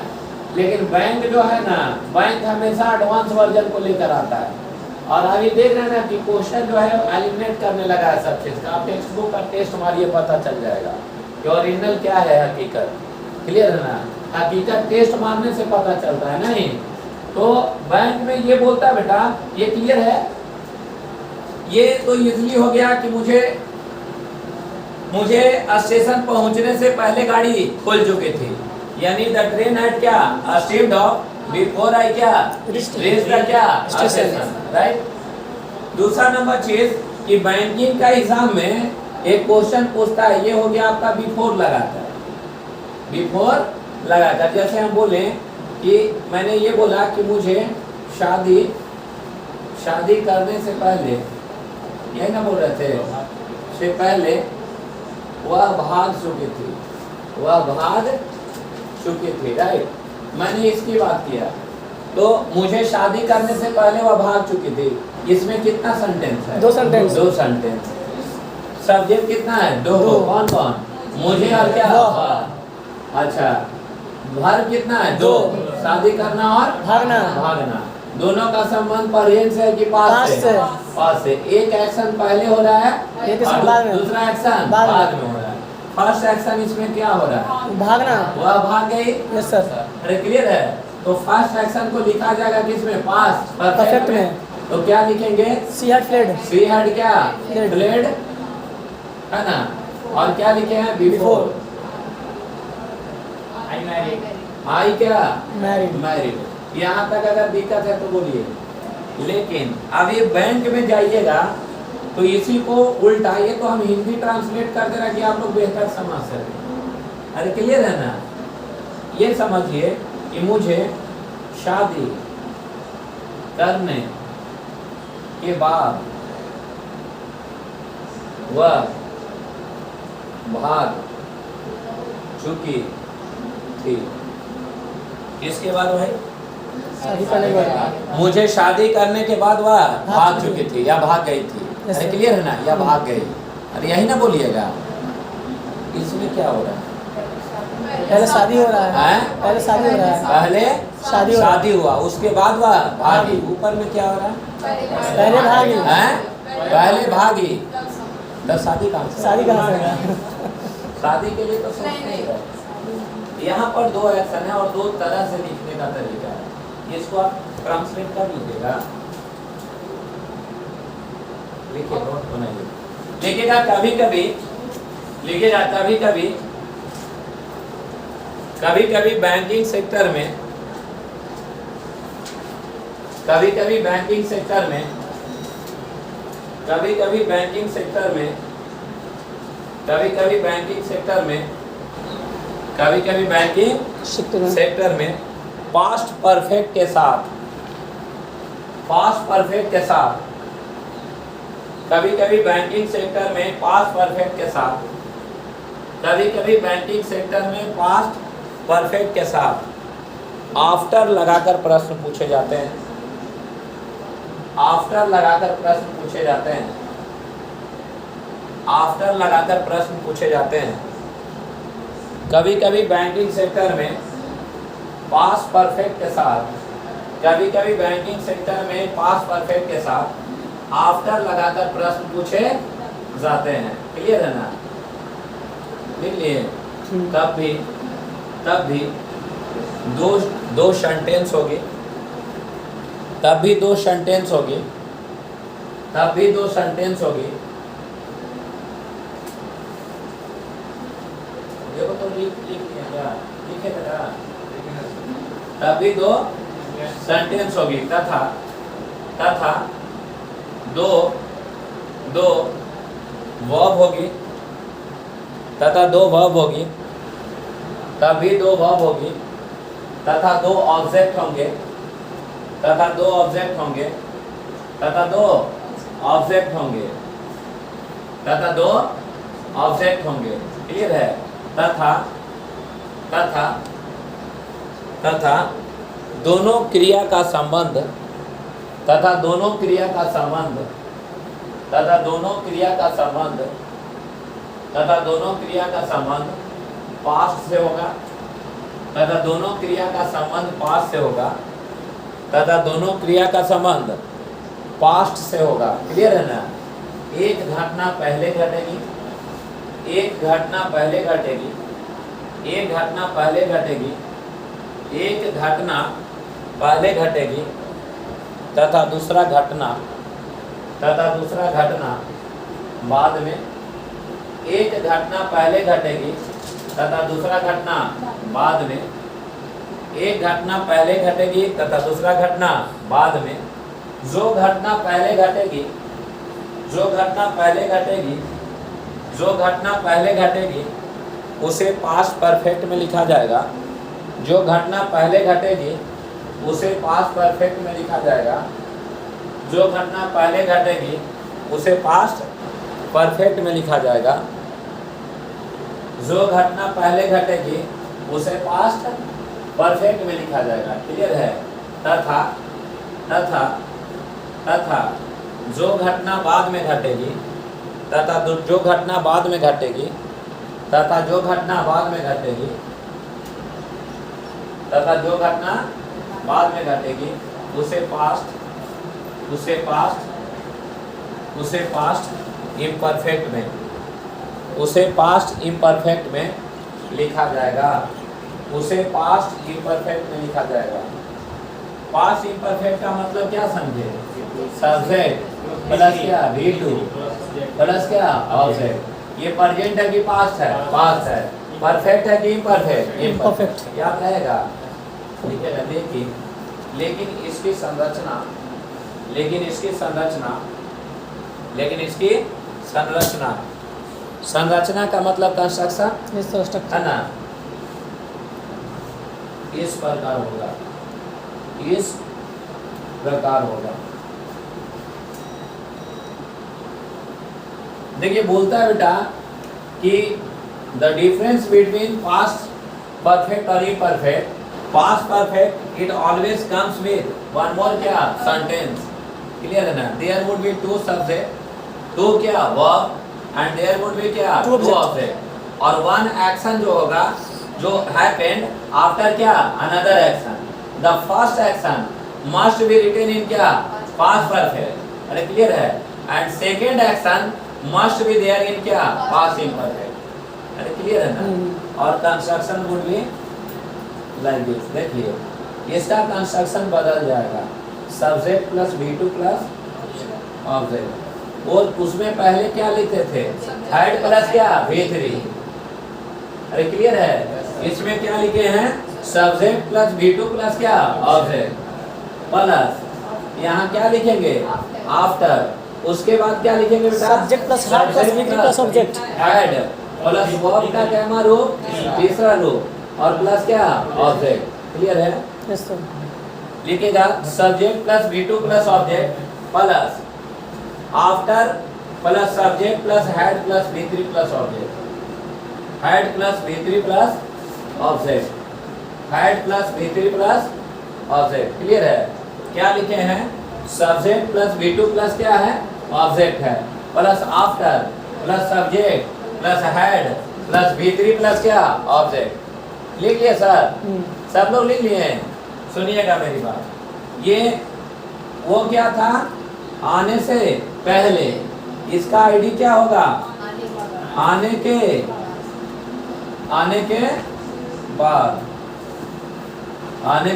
लेकिन बैंक जो है ना, बैंक हमेशा एडवांस वर्जन को लेकर आता है। और अभी देख रहे हैं ना कि क्वेश्चन जो है एलिमिनेट करने लगा है सब चीज का। आप टेक्स्ट बुक का टेस्ट मारिए, पता चल जाएगा कि ओरिजिनल क्या है, हकीकत। क्लियर है ना? हकीकत टेस्ट मारने से पता चलता है, नहीं तो बैंक में ये बोलता है बेटा, ये क्लियर है? ये तो इजली हो गया कि मुझे स्टेशन पहुंचने से पहले गाड़ी खुल चुकी थी, यानी द ट्रेन हैड क्या? अराइव्ड बिफोर आई क्या? रीच्ड द क्या? Station, right? दूसरा नंबर चीज कि बैंकिंग का एग्जाम में एक क्वेश्चन पूछता है, ये हो गया आपका बिफोर लगाकर। जैसे हम बोले कि मैंने ये बोला कि मुझे शादी करने से पहले, यही ना बोल रहे थे, से पहले वह भाग चुकी थी, राइट? मैंने इसकी बात किया, तो मुझे शादी करने से पहले वह भाग चुकी थी। इसमें कितना सेंटेंस है? 2 सेंटेंस। सब्जेक्ट कितना है? 2। कौन? मुझे और क्या? अच्छा, वर्ब कितना है? 2। शादी करना और भागना। दोनों का संबंध प्रेजेंट से है कि पास्ट पास्ट से? से। पास्ट से। एक एक्शन पहले हो रहा है एक और बाद में। दूसरा एक्शन बाद में। बाद में हो रहा है। फर्स्ट एक्शन इसमें क्या हो रहा है? भागना। वह भाग गई। Yes sir. अरे क्लियर है? तो फर्स्ट एक्शन को लिखा जाएगा किसमें? पास्ट परफेक्ट में। तो क्या लिखेंगे? She had fled. She had क्या? Fled। फ्लेड है ना? और क्या लिखे हैं? बिफोर। I married. आई क्या? मैरिड। मैरिड। यहाँ तक अगर दिक्कत है तो बोलिए। लेकिन अब ये बैंक में जाइएगा तो इसी को उल्टाइए तो हम हिंदी ट्रांसलेट कर दे रहा कि आप लोग बेहतर समझ सकें। अरे क्लियर है ना? ये समझिए कि मुझे शादी करने के बाद वह भाग चुकी थी। किसके बाद भाई? शादी करने के बाद। मुझे शादी करने के बाद वह भाग चुकी थी या भाग गई थी। Yes, अरे sir। क्लियर है ना? या भाग गई। अरे यही ना बोलिएगा। इसमें क्या हो रहा है? पहले शादी हो रहा है। हैं? पहले शादी हो रहा है। पहले शादी हो रहा है। शादी हुआ, उसके बाद वह भागी। ऊपर में क्या हो रहा है? पहले भागी। हैं? पहले भागी। तो शादी कहाँ से? शादी कहाँ से होगा? शादी के लिए तो सोचते ही है। यहाँ पर दो एक्शन है और दो तरह से लिखने का तरीका है। इसको आप ट्रांसलेट कर लीजिएगा। लिखिए, नोट बनाइए। लिखिएगा कभी कभी, लिखिएगा कभी कभी, कभी कभी बैंकिंग सेक्टर में, कभी कभी बैंकिंग सेक्टर में, कभी कभी बैंकिंग सेक्टर में, कभी कभी बैंकिंग सेक्टर में, कभी कभी बैंकिंग सेक्टर में पास्ट परफेक्ट के साथ, पास्ट परफेक्ट के साथ, कभी कभी बैंकिंग सेक्टर में पास्ट परफेक्ट के साथ, कभी कभी बैंकिंग सेक्टर में पास्ट परफेक्ट के साथ आफ्टर लगाकर प्रश्न पूछे जाते हैं। आफ्टर लगाकर प्रश्न पूछे जाते हैं। आफ्टर लगाकर प्रश्न पूछे जाते हैं। कभी कभी बैंकिंग सेक्टर में पास्ट परफेक्ट के साथ, कभी कभी बैंकिंग सेक्टर में पास्ट परफेक्ट के साथ आफ्टर लगाकर प्रश्न पूछे जाते हैं। क्लियर है ना? लिख लिए। तब भी दो सेंटेंस होगी, तब भी दो सेंटेंस होगी, तब भी दो सेंटेंस होगी। देखो तो लिख क्या लिखे था? तब भी दो सेंटेंस होगी तथा तथा दो वर्ब होगी, तथा दो वर्ब होगी, तभी दो वर्ब होगी, तथा दो ऑब्जेक्ट होंगे, तथा दो ऑब्जेक्ट होंगे, तथा दो ऑब्जेक्ट होंगे, तथा दो ऑब्जेक्ट होंगे। क्लियर है? तथा तथा तथा दोनों क्रिया का संबंध, तथा दोनों क्रिया का संबंध, तथा दोनों क्रिया का संबंध, तथा दोनों क्रिया का संबंध पास्ट से होगा, तथा दोनों क्रिया का संबंध पास्ट से होगा, तथा दोनों क्रिया का संबंध पास्ट से होगा। क्लियर है ना? एक घटना पहले घटेगी, एक घटना पहले घटेगी, एक घटना पहले घटेगी, एक घटना पहले घटेगी, तथा दूसरा घटना बाद में, एक घटना पहले घटेगी तथा दूसरा घटना बाद में, एक घटना पहले घटेगी तथा दूसरा घटना बाद में। जो घटना पहले घटेगी, जो घटना पहले घटेगी, जो घटना पहले घटेगी उसे पास्ट परफेक्ट में लिखा जाएगा। जो घटना पहले घटेगी उसे पास्ट परफेक्ट में लिखा जाएगा। जो घटना पहले घटेगी उसे पास्ट परफेक्ट में लिखा जाएगा। जो घटना पहले घटेगी उसे पास्ट परफेक्ट में लिखा जाएगा। क्लियर है? तथा तथा तथा जो घटना बाद में घटेगी, तथा जो घटना बाद में घटेगी, तथा जो घटना बाद में घटेगी, तथा जो घटना बाद में घटेगी उसे पास्ट इम्परफेक्ट में, उसे पास्ट इम्परफेक्ट में लिखा जाएगा, उसे पास्ट इम्परफेक्ट में लिखा जाएगा। पास्ट इम्परफेक्ट का मतलब क्या समझे? सब्जेक्ट प्लस क्या V2 प्लस क्या ऑब्जेक्ट। ये प्रेजेंट है कि पास्ट है? पास्ट है। परफेक्ट है कि इम्परफेक्ट? इम्परफेक्ट। याद रहेगा, लिखेगा। लेकिन इसकी संरचना का मतलब कंस्ट्रक्शन है ना, इस प्रकार होगा। देखिए बोलता है बेटा कि the difference between past perfect और imperfect, past perfect it always comes with one more क्या सेंटेंस। क्लियर है ना? There would be two subject, two क्या verb, and there would be क्या टू ऑब्जेक्ट, और वन एक्शन जो होगा जो हैपेंड आफ्टर क्या another action. The first action must be written in क्या पास्ट परफेक्ट। अरे क्लियर है? And second action must be there इन क्या पास्ट इम्परफेक्ट। अरे क्लियर है ना? और construction would be like this. देखिए इसका कंस्ट्रक्शन बदल जाएगा, subject plus V2 plus object. और उसमें पहले क्या लिखते थे? हेड प्लस क्या V3। अरे क्लियर है? इसमें क्या लिखे हैं? सब्जेक्ट प्लस V2 प्लस क्या ऑब्जेक्ट प्लस यहाँ क्या लिखेंगे? आफ्टर। उसके बाद क्या लिखेंगे बेटा? Subject plus had plus V3 plus object. Had plus verb का क्या रूप? तीसरा रूप, और प्लस क्या ऑब्जेक्ट। क्लियर है? Yes sir. लिखेगा subject plus V2 plus object plus after plus subject plus had plus V3 plus object, had plus V3 plus object, had plus V3 plus object. Clear है? क्या लिखे हैं? Subject plus V2 plus क्या है object है, plus after plus subject plus had plus V3 plus क्या object. लिख लिया सर? सब लोग लिख लिए हैं? सुनिएगा मेरी बात। ये वो क्या था? आने से पहले। इसका आईडी क्या होगा? आने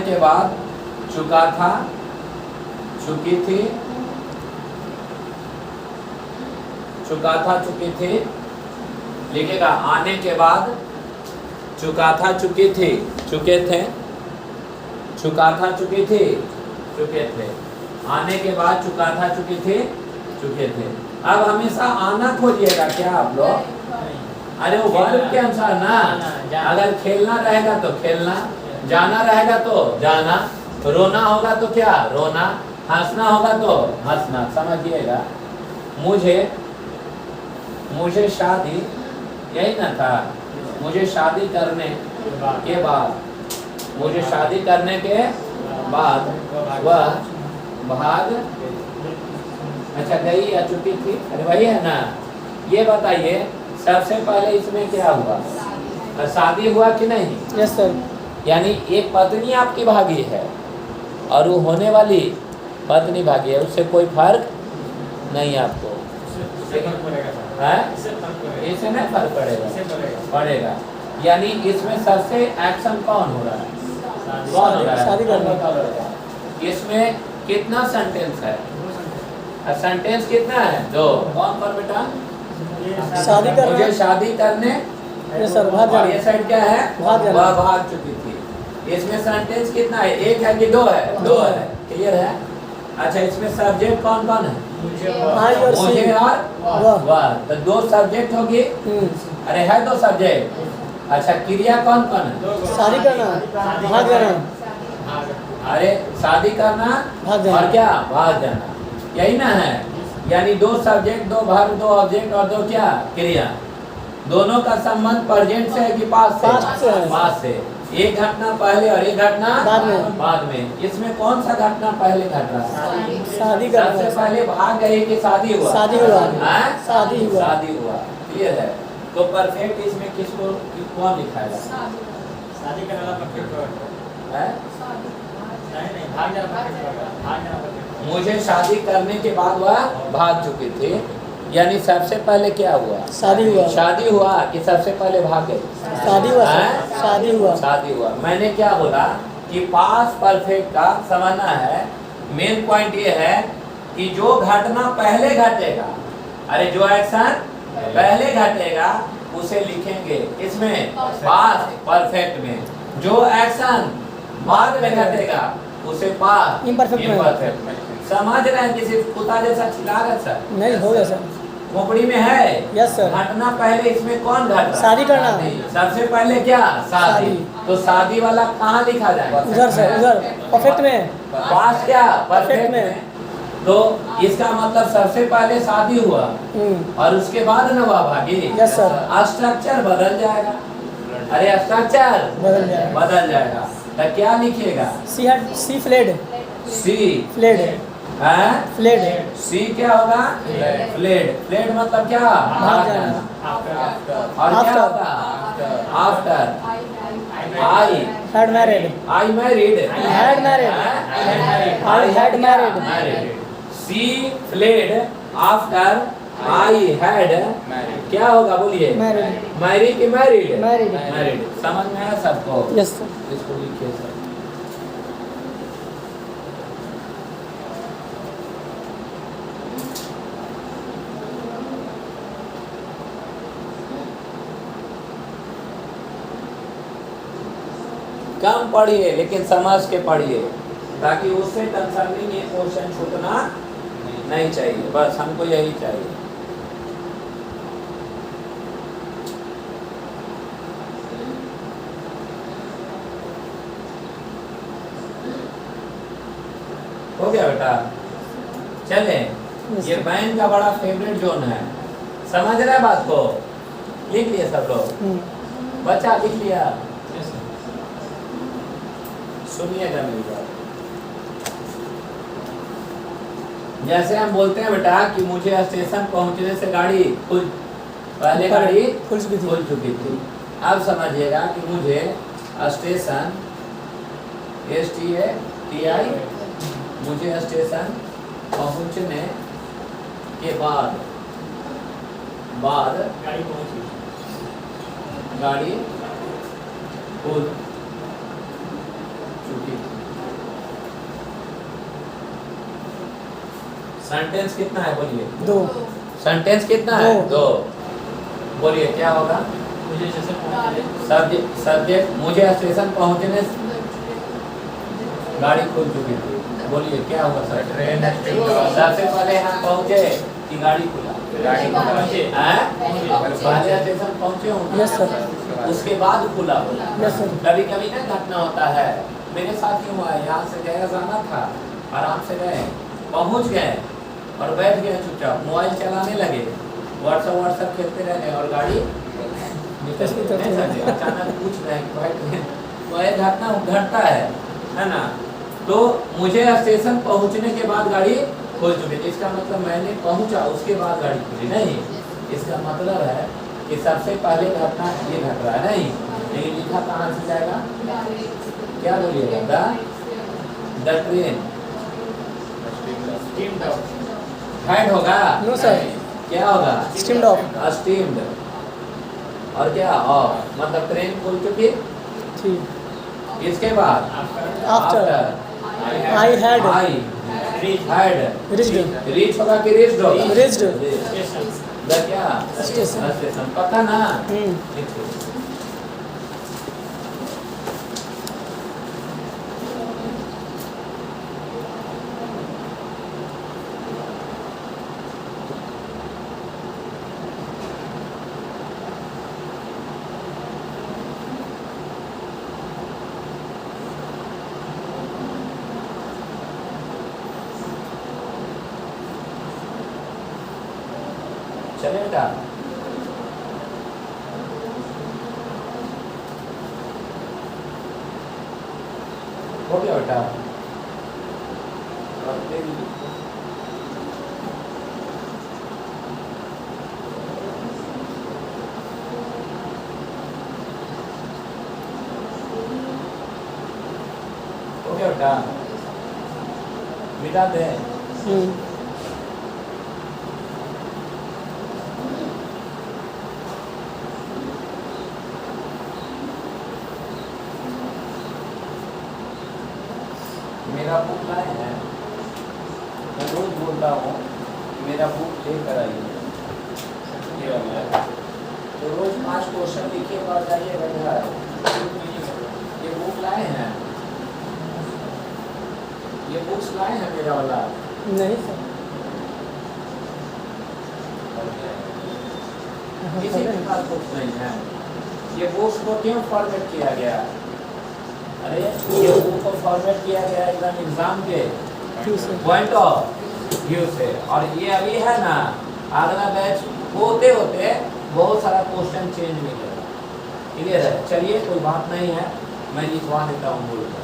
के बाद चुका था, चुकी थी, चुका था, चुकी थी। लिखेगा आने के बाद चुका था, चुकी थी, चुके थे, चुका था, चुकी थी, चुके थे। आने के बाद चुका था, चुकी थी, चुके थे। अब हमेशा आना खोजिएगा क्या आप लोग? अरे वो वर्ब के अनुसार ना। अगर खेलना रहेगा तो खेलना, जाना रहेगा तो जाना, रोना होगा तो क्या रोना, हंसना होगा तो हंसना। समझिएगा? मुझे शादी, यही ना था? मुझे शादी करने के बाद, मुझे शादी करने के बाद वह भाग, अच्छा गई या चुकी थी? अरे वही है ना? ये बताइए सबसे पहले इसमें क्या हुआ? शादी हुआ कि नहीं? Yes sir. यानी एक पत्नी आपकी भागी है और वो होने वाली पत्नी भागी है, उससे कोई फर्क नहीं आपको है? इससे नहीं फर्क पड़ेगा। यानी इसमें सबसे एक्शन कौन हो रहा है? कौन हो रहा है? शादी करना। इसमें कितना सेंटेंस है? सेंटेंस कितना है? 2। कौन पर बेटा? शादी करना। मुझे शादी करने, सर भाग और ये साइड क्या है? भाग वह भाग चुकी थी। इसमें सेंटेंस कितना है? 1 है कि 2 है? 2 है। क्लियर है? अच्छा इसमें सब्जेक्ट कौन कौन है? मुझे और वह। तो 2 सब्जेक्ट होगी। अरे है 2 सब्जेक्ट। अच्छा क्रिया कौन कौन है? शादी करना, भाग जाना। अरे शादी करना भाग जाना। और क्या भाग जाना, यही ना है? यानी 2 सब्जेक्ट, 2 वर्ब, 2 ऑब्जेक्ट और 2 क्या क्रिया। दोनों का संबंध प्रेजेंट से है कि पास्ट से? पास्ट से। एक घटना पहले और एक घटना बाद में। इसमें कौन सा घटना पहले घट रहा है? शादी करना। सबसे पहले भाग गए कि शादी हुआ? शादी हुआ। शादी हुआ। क्लियर है? तो परफेक्ट इसमें किसको कौन लिखाएगा? शादी करने वाला परफेक्ट है? नहीं भाग जाना पड़ता है, भाग जाना पड़ता है। मुझे शादी करने के बाद वह भाग चुकी थी, यानी सबसे पहले क्या हुआ? शादी हुआ। शादी हुआ कि सबसे पहले भागे? शादी हुआ सर, हैं? शादी हुआ। शादी हुआ। मैंने क्या बोला कि पास्ट परफेक्ट का समझना है, मेन पॉइंट ये है कि जो घटना पहले घटेगा, अरे जो एक्शन पहले घटेगा उसे लिखेंगे इसमें पास्ट परफेक्ट में, जो एक्शन बाद में घटेगा उसे पास्ट Imperfect में। imperfect में। समझ रहे हैं? किसी कुत्ता जैसा चिल्ला रहे सर? नहीं हो गया सर। खोपड़ी में है। Yes sir. घटना पहले इसमें कौन घट रहा है? शादी करना। सबसे पहले क्या? शादी। शादी। तो शादी वाला कहाँ लिखा जाएगा? उधर सर, उधर परफेक्ट में। पास्ट क्या? परफेक्ट में। में। तो इसका मतलब सबसे पहले शादी हुआ और उसके बाद नवा भागी। Yes sir. स्ट्रक्चर बदल जाएगा। अरे स्ट्रक्चर बदल जाएगा। बदल जाएगा। तो क्या लिखिएगा? सी फ्लेड। सी फ्लेड। है? फ्लेड। सी क्या होगा? फ्लेड। फ्लेड मतलब क्या? भाग जाना। और क्या After. होगा? After. I had married. I married. Had married. I had married. She fled after I had क्या होगा? बोलिए। Married. मैरिड की मैरिड? Married. मैरिड। समझ में आया सबको? Yes sir. इसको लिखिए सर। कम पढ़िए लेकिन समझ के पढ़िए, ताकि उससे कंसर्निंग ये क्वेश्चन छूटना नहीं चाहिए। बस हमको यही चाहिए। हो गया बेटा? चले। ये बैंक का बड़ा फेवरेट जोन है। समझ रहे बात को? लिख लिए सब लोग? बच्चा लिख लिया? सुनिएगा मेरी बात। जैसे हम बोलते हैं बेटा कि मुझे स्टेशन पहुंचने से गाड़ी पहले गाड़ी खुल चुकी थी। अब समझिएगा कि मुझे स्टेशन STATI मुझे स्टेशन पहुंचने के बाद गाड़ी पहुंची। गाड़ी खुल चुकी थी। सेंटेंस कितना है? बोलिए। 2। सेंटेंस कितना है? 2। बोलिए क्या होगा? मुझे जैसे पहुंचने सब्जेक्ट मुझे स्टेशन पहुंचने गाड़ी खुल चुकी थी। बोलिए क्या हुआ सर? ट्रेन सबसे पहले हम पहुंचे कि गाड़ी खुला? गाड़ी पहुंचे। हैं? पहले स्टेशन पहुंचे होंगे। Yes sir. उसके बाद खुला। Yes sir. कभी कभी ना घटना होता है, मेरे साथ ही हुआ है। यहाँ से गया जाना था, आराम से गए, पहुंच गए और बैठ गए चुपचाप, मोबाइल चलाने लगे, व्हाट्सएप खेलते रह गए और गाड़ी निकल गई। अचानक पूछ रहे हैं बैठ गए, तो ये घटना घटता है ना? तो मुझे स्टेशन पहुंचने के बाद गाड़ी खुल चुकी थी। इसका मतलब मैंने पहुंचा उसके बाद गाड़ी खुली नहीं। इसका मतलब है कि सबसे पहले घटना ये घट रहा है नहीं, लेकिन लिखा कहाँ से जाएगा? क्या बोलिएगा? द ट्रेन हेड होगा? No sir. क्या होगा? Steamed off. स्टीम्ड। और क्या ऑफ, मतलब ट्रेन खुल चुकी। ठीक। इसके बाद after I had reached. Reach होगा कि रीच्ड होगा? Reached. द क्या? स्टेशन। स्टेशन। पता ना? चले बेटा? हो गया बेटा? हो गया बेटा? मिटा दे। मेरा बुक लाए हैं, मैं रोज बोलता हूँ मेरा बुक लेकर आइए, ये वाला है। तो रोज 5 क्वेश्चन लिखिए और जाइएगा घर। ये बुक लाए हैं, ये बुक्स लाए हैं मेरा वाला। नहीं सर, किसी के पास बुक्स नहीं है। ये बुक्स को क्यों फॉर्मेट किया गया? अरे ये बुक को फॉर्मेट किया गया एकदम एग्जाम के पॉइंट ऑफ व्यू से। और ये अभी है ना, अगला बैच होते होते बहुत सारा क्वेश्चन चेंज मिलेगा। क्लियर है? चलिए कोई बात नहीं है, मैं लिखवा देता हूँ बोलकर।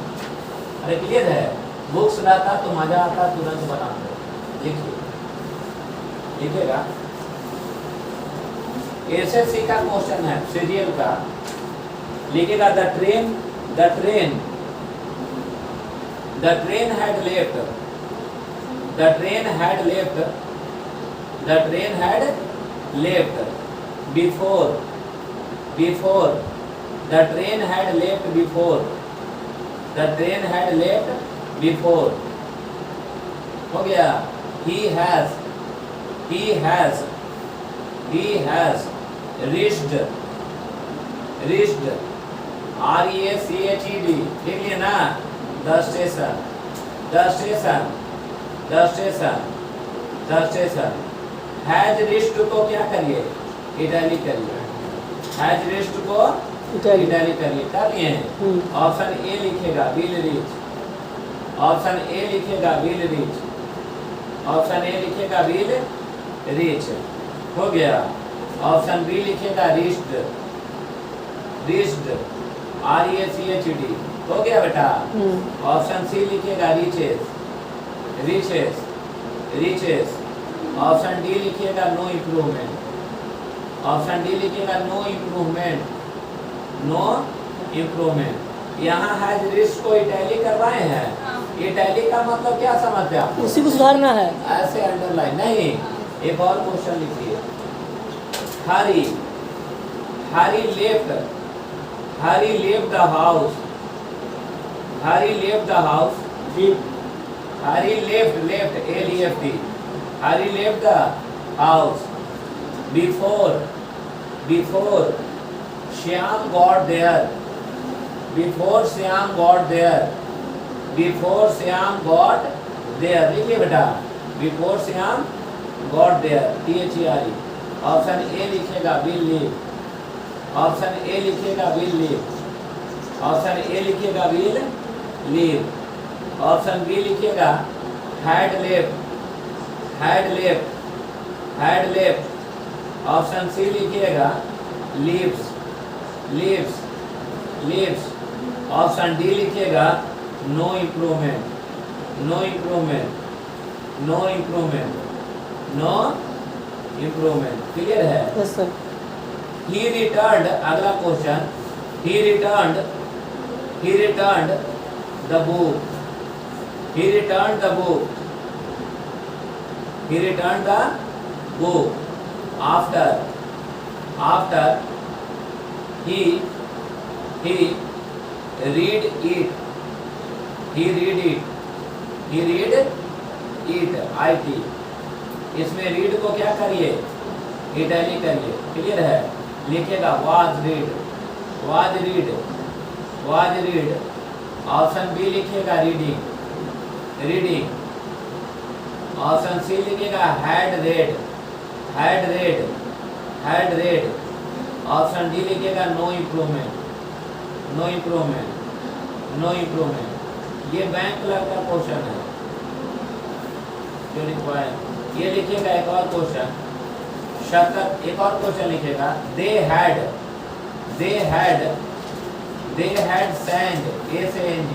अरे क्लियर है? बुक्स रहता तो मजा आता, तुरंत बना दो। लिखिए, लिखिएगा। एसएससी का क्वेश्चन है, सीरियल का। लिखिएगा the train had left before the train had left before हो गया। he has reached REACHED लिख लिए ना। द स्टेशन हैज रिच्ड को क्या करिए? इटैलिक करिए। हैज रिच्ड को इटैलिक करिए। कर लिए हैं। ऑप्शन ए लिखेगा विल रीच। ऑप्शन ए लिखेगा विल रीच। ऑप्शन ए लिखेगा विल रीच, हो गया। ऑप्शन बी लिखेगा रिच्ड REACHED, हो गया बेटा। ऑप्शन सी लिखेगा रीचेस। ऑप्शन डी लिखिएगा नो इम्प्रूवमेंट। ऑप्शन डी लिखिएगा नो इम्प्रूवमेंट। यहाँ हैज रिच्ड को इटैलिक करवाए हैं। इटैलिक का मतलब क्या समझते हैं आप? उसी को सुधारना है। ऐसे अंडरलाइन नहीं। एक और क्वेश्चन लिखिए। हरी left the house. Harry left the house. Harry left LEFT. Harry left the house before Shyam got there. Before Shyam got there. लिखिए बेटा। Before Shyam got there. THERE। Option A लिखेगा will leave। Option A लिखेगा will leave. Option A लिखेगा will leave. Option B लिखेगा had left. Option C लिखिएगा leaves. Option D लिखिएगा no improvement. Clear है? Yes sir. He returned, अगला question. He returned the book after he read it IT। इसमें read को क्या करिए? इटैलिक करिए। क्लियर है? लिखेगा was read। ऑप्शन बी लिखेगा रीडिंग। ऑप्शन सी लिखेगा had read। ऑप्शन डी लिखेगा नो इम्प्रूवमेंट। ये बैंक क्लर्क का क्वेश्चन है जो लिखवाए। ये लिखेगा एक और क्वेश्चन। एक और क्वेश्चन लिखेगा they had sang SANG।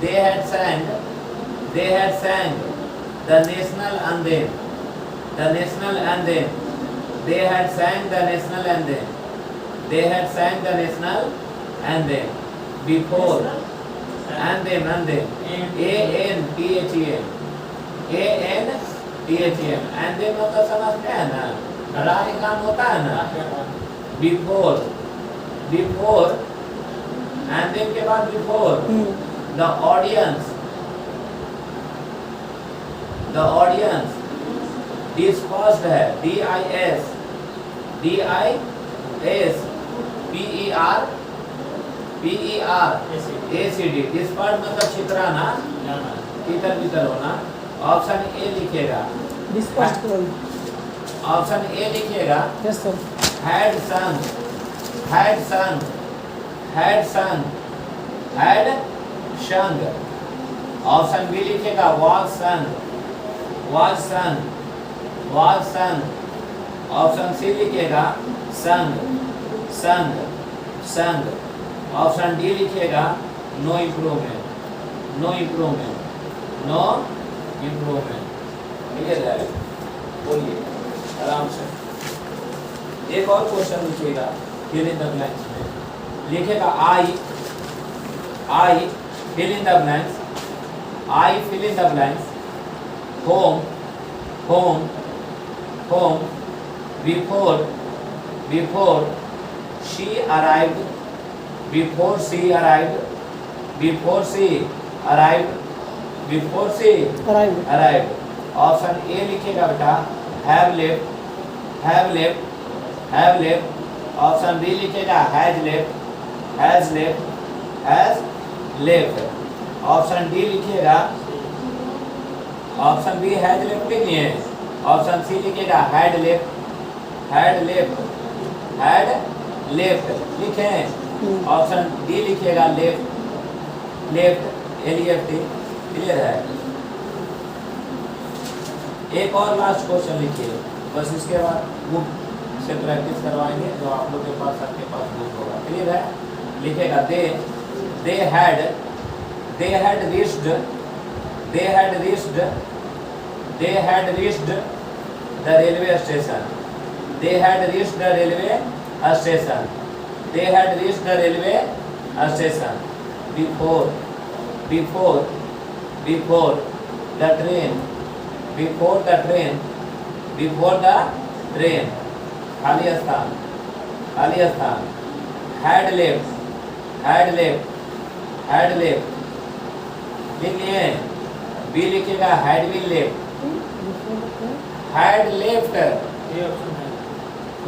they had sang the national anthem। they had sang the national anthem before anthem ANTHEM ANTHM, and then मतलब समझते हैं ना, लड़ाई काम होता है ना, before and then के बाद before the audience dispersed है DIS PERACD, dispersed मतलब छितराना, इधर भीतर होना। ऑप्शन ए लिखेगा, डिस्पर्स करो। ऑप्शन ए लिखिएगा yes sir. had sung, option B लिखिएगा was sung, ऑप्शन सी लिखिएगा sung, ऑप्शन डी लिखिएगा no improvement। क्लियर है? बोलिए आराम से। एक और क्वेश्चन लिखिएगा फिल इन द ब्लैंक्स में, लिखेगा I fill in the blanks, home before she arrived, arrived. Option A लिखेगा बेटा हैव लेफ्ट, ऑप्शन बी लिखेगा हैज लेफ्ट, ऑप्शन डी लिखिएगा, ऑप्शन बी हैज लेफ्ट लिखिए, ऑप्शन सी लिखिएगा had left लिखें, option D लिखिएगा लेफ्ट LEFT। क्लियर है? एक और लास्ट क्वेश्चन लिखिए, बस इसके बाद बुक से प्रैक्टिस करवाएंगे, जो आप लोग के पास सबके पास बुक होगा। क्लियर है? लिखेगा दे had reached the railway station, before the train, खाली स्थान, had left लिखिए, बी लिखिएगा had been left, ये ऑप्शन है।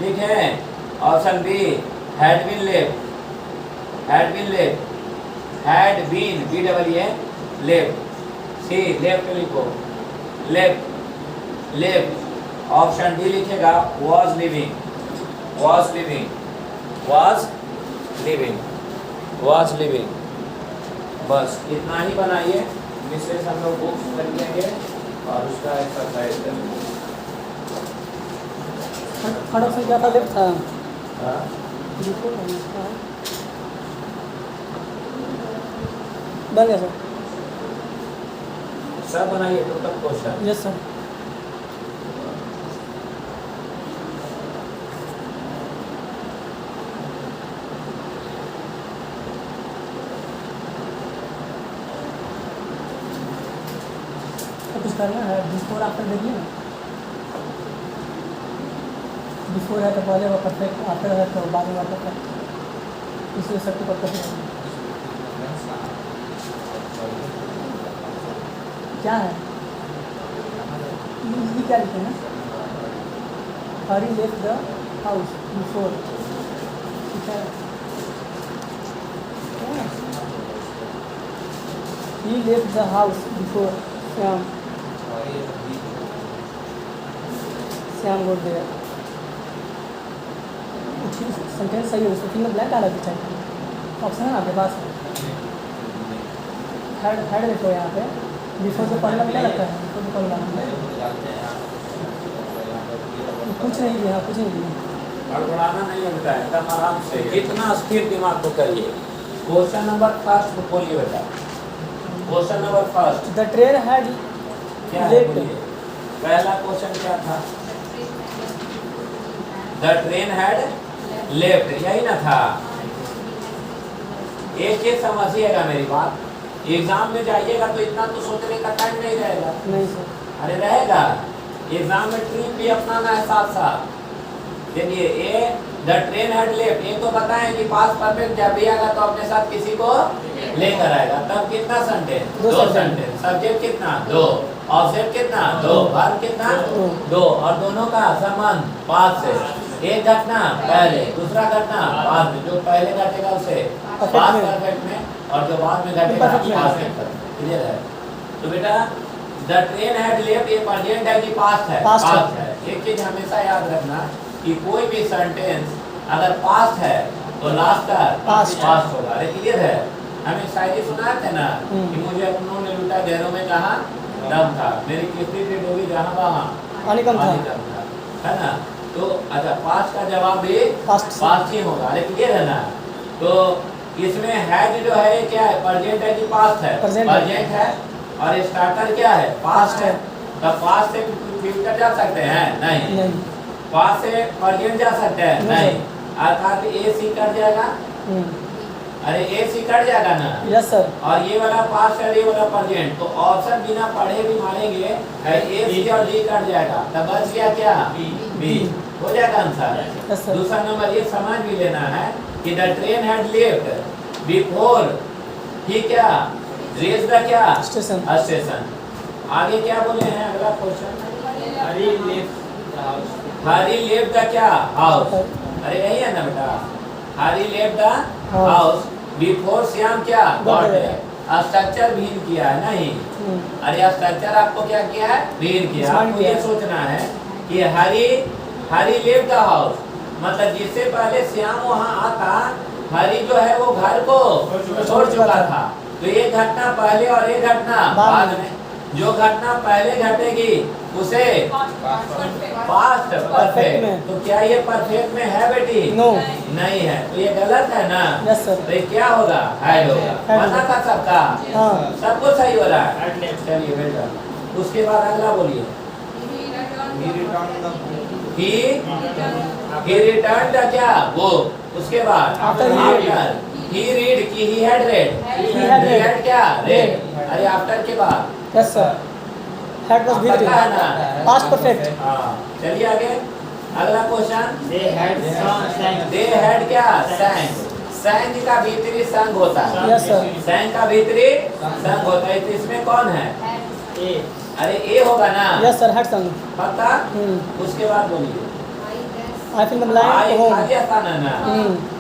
लिखे, option B had been left, left, C left लिखो, लेफ्ट। ऑप्शन डी लिखेगा was living, बस इतना ही बनाइए। विशेष हम लोग बुक्स कर लेंगे और उसका एक्सरसाइज करेंगे। थर्ड ऑप्शन क्या था? लेफ्ट था। हाँ? बन गया सर। सब बनाइए टोटल क्वेश्चन। Yes sir. कुछ करना है, बिफोर आफ्टर देखिए ना। बिफोर है तो पहले वो परफेक्ट, आफ्टर है तो बाद में परफेक्ट, इसलिए सबको परफेक्ट है। क्या है ये क्या लिखे ना? Hari left the house before, ठीक है? He left the house before Shyam got there. Sentence सही है, उसको फिंगर ब्लैंक आना चाहिए। ऑप्शन है आपके पास, हेड देखो यहाँ पे, बिफोर से पहला क्या लगता है? बिफोर से पहला कुछ नहीं दिया, कुछ नहीं दिया। गड़बड़ाना नहीं होता है, एकदम आराम से, इतना स्थिर दिमाग को करिए। क्वेश्चन नंबर फर्स्ट बोलिए बेटा, question number first. The train had क्या है बोलिए? पहला क्वेश्चन क्या था? द ट्रेन हैड लेफ्ट, यही ना था? एक चीज समझिएगा मेरी बात, एग्जाम में जाइएगा तो इतना तो सोचने का टाइम नहीं रहेगा। नहीं सर। अरे रहेगा, एग्जाम में ट्रिक भी अपनाना है साथ साथ। देखिए ए द ट्रेन हैड लेफ्ट, ये तो बताएं कि पास्ट परफेक्ट जब भी आएगा तो अपने साथ किसी को लेकर आएगा। तब कितना सेंटेंस? दो दो sentence। सेंटेंस। सब्जेक्ट कितना? दो। ऑब्जेक्ट कितना? दो। वर्ब कितना? दो। और दोनों का संबंध पास्ट से। एक घटना पहले, दूसरा घटना बाद में। जो पहले घटेगा उसे पास्ट परफेक्ट में, और जो बाद में घटेगा Perfect में। Past perfect. क्लियर है? तो बेटा द ट्रेन हैड लेफ्ट, ये प्रेजेंट है कि पास्ट है? Past है। है। एक चीज हमेशा याद रखना कि कोई भी सेंटेंस अगर पास्ट है तो लास्ट का Past। पास्ट होगा। अरे क्लियर है? हमें शायरी सुना थे ना कि मुझे अपनों ने लूटा गहरों में कहा दम था, मेरी किस्ती से डूबी जहाँ वहाँ पानी कम था। है ना? तो अच्छा पास्ट का जवाब भी Past। पास्ट ही होगा। अरे क्लियर है ना? तो इसमें हैज जो है क्या है? प्रेजेंट है कि पास्ट है? Present है। प्रेजेंट है। और स्टार्टर क्या है? पास्ट है। तब पास्ट से फ्यूचर जा सकते हैं? नहीं। नहीं। पास्ट से प्रेजेंट जा सकते हैं? नहीं। नहीं। अर्थात ए सी कट जाएगा। अरे ए सी कट जाएगा ना? Yes sir. और ये वाला पास्ट है, ये वाला प्रेजेंट, तो ऑप्शन बिना पढ़े भी मारेंगे ए सी और डी कट जाएगा। तब बच गया क्या? बी। हो जाएगा आंसर। Yes sir. दूसरा नंबर ये समझ भी लेना है कि the train had left before he क्या रीच द क्या स्टेशन। स्टेशन। आगे क्या बोले हैं? अगला question, Hari left the house. Hari left the क्या हाउस। अरे यही है ना बेटा, Hari left the house before Shyam क्या गॉट देयर। स्ट्रक्चर भीन किया है नहीं? अरे स्ट्रक्चर आपको क्या किया है? भीन किया। आपको ये सोचना है कि हरी लेफ्ट द हाउस मतलब जिससे पहले श्याम वहाँ आता, हरी जो है वो घर को छोड़ चुका था। तो एक घटना पहले और एक घटना बाद में। जो घटना पहले घटेगी उसे पास्ट परफेक्ट। तो क्या ये परफेक्ट में है बेटी? नो। नहीं है। तो ये गलत है ना? Yes sir. तो ये क्या होगा? हैड होगा। पता था सबका? हाँ। सब कुछ सही हो रहा है। Had left। चलिए बेटा, उसके बाद अगला बोलिए। he returned the क्या वो। उसके बाद After he read। he read कि he had read। He had read। क्या read। अरे आफ्टर के बाद यस सर। हैड वाज पता है विजिटिंग। ना? Past perfect. हाँ चलिए आगे। अगला question, They had sang। They had क्या sang। sang का भीतरी संग होता है। Yes sir. sang का भीतरी संग होता है। तो इसमें कौन है? ए। अरे ए होगा ना? Yes sir. हैड संग। पक्का? उसके बाद बोलिए। आई fill the blank I home. खाली आता ना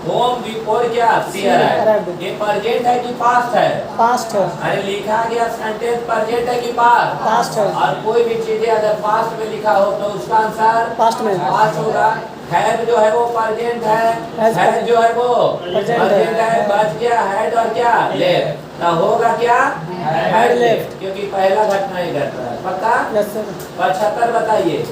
होम बिफोर क्या सीयर है। arrived। ये प्रेजेंट है कि पास्ट है? पास्ट है। अरे लिखा गया सेंटेंस प्रेजेंट है कि पास्ट? पास्ट है। और कोई भी चीजें अगर पास्ट में लिखा हो तो उसका आंसर पास्ट में। पास्ट होगा। हैड जो है वो प्रेजेंट है, Has हैड जो है वो Present प्रेजेंट है। है। बच गया हैड और क्या लेफ्ट। तो होगा क्या? Had left। क्योंकि पहला घटना ही घट रहा है। पक्का? Yes sir. 75 बताइए।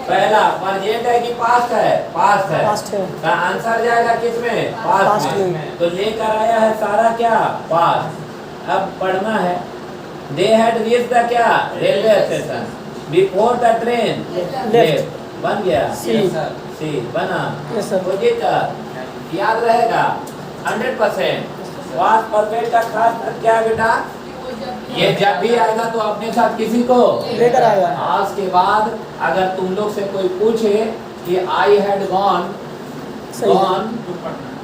पहला प्रेजेंट है कि पास्ट है? पास्ट है। पास्ट है। का आंसर जाएगा किसमें? पास्ट पास्ट में। में। तो लेकर आया है सारा क्या पास्ट। अब पढ़ना है। दे हैड रीच्ड द क्या railway station before the train left. बन गया सी। सी बना। Yes sir. तो ये याद रहेगा 100%। पास्ट परफेक्ट का खास क्या है बेटा? ये जब भी आएगा तो अपने साथ किसी को लेकर आएगा। आज के बाद अगर तुम लोग से कोई पूछे कि आई हैड गॉन सही है।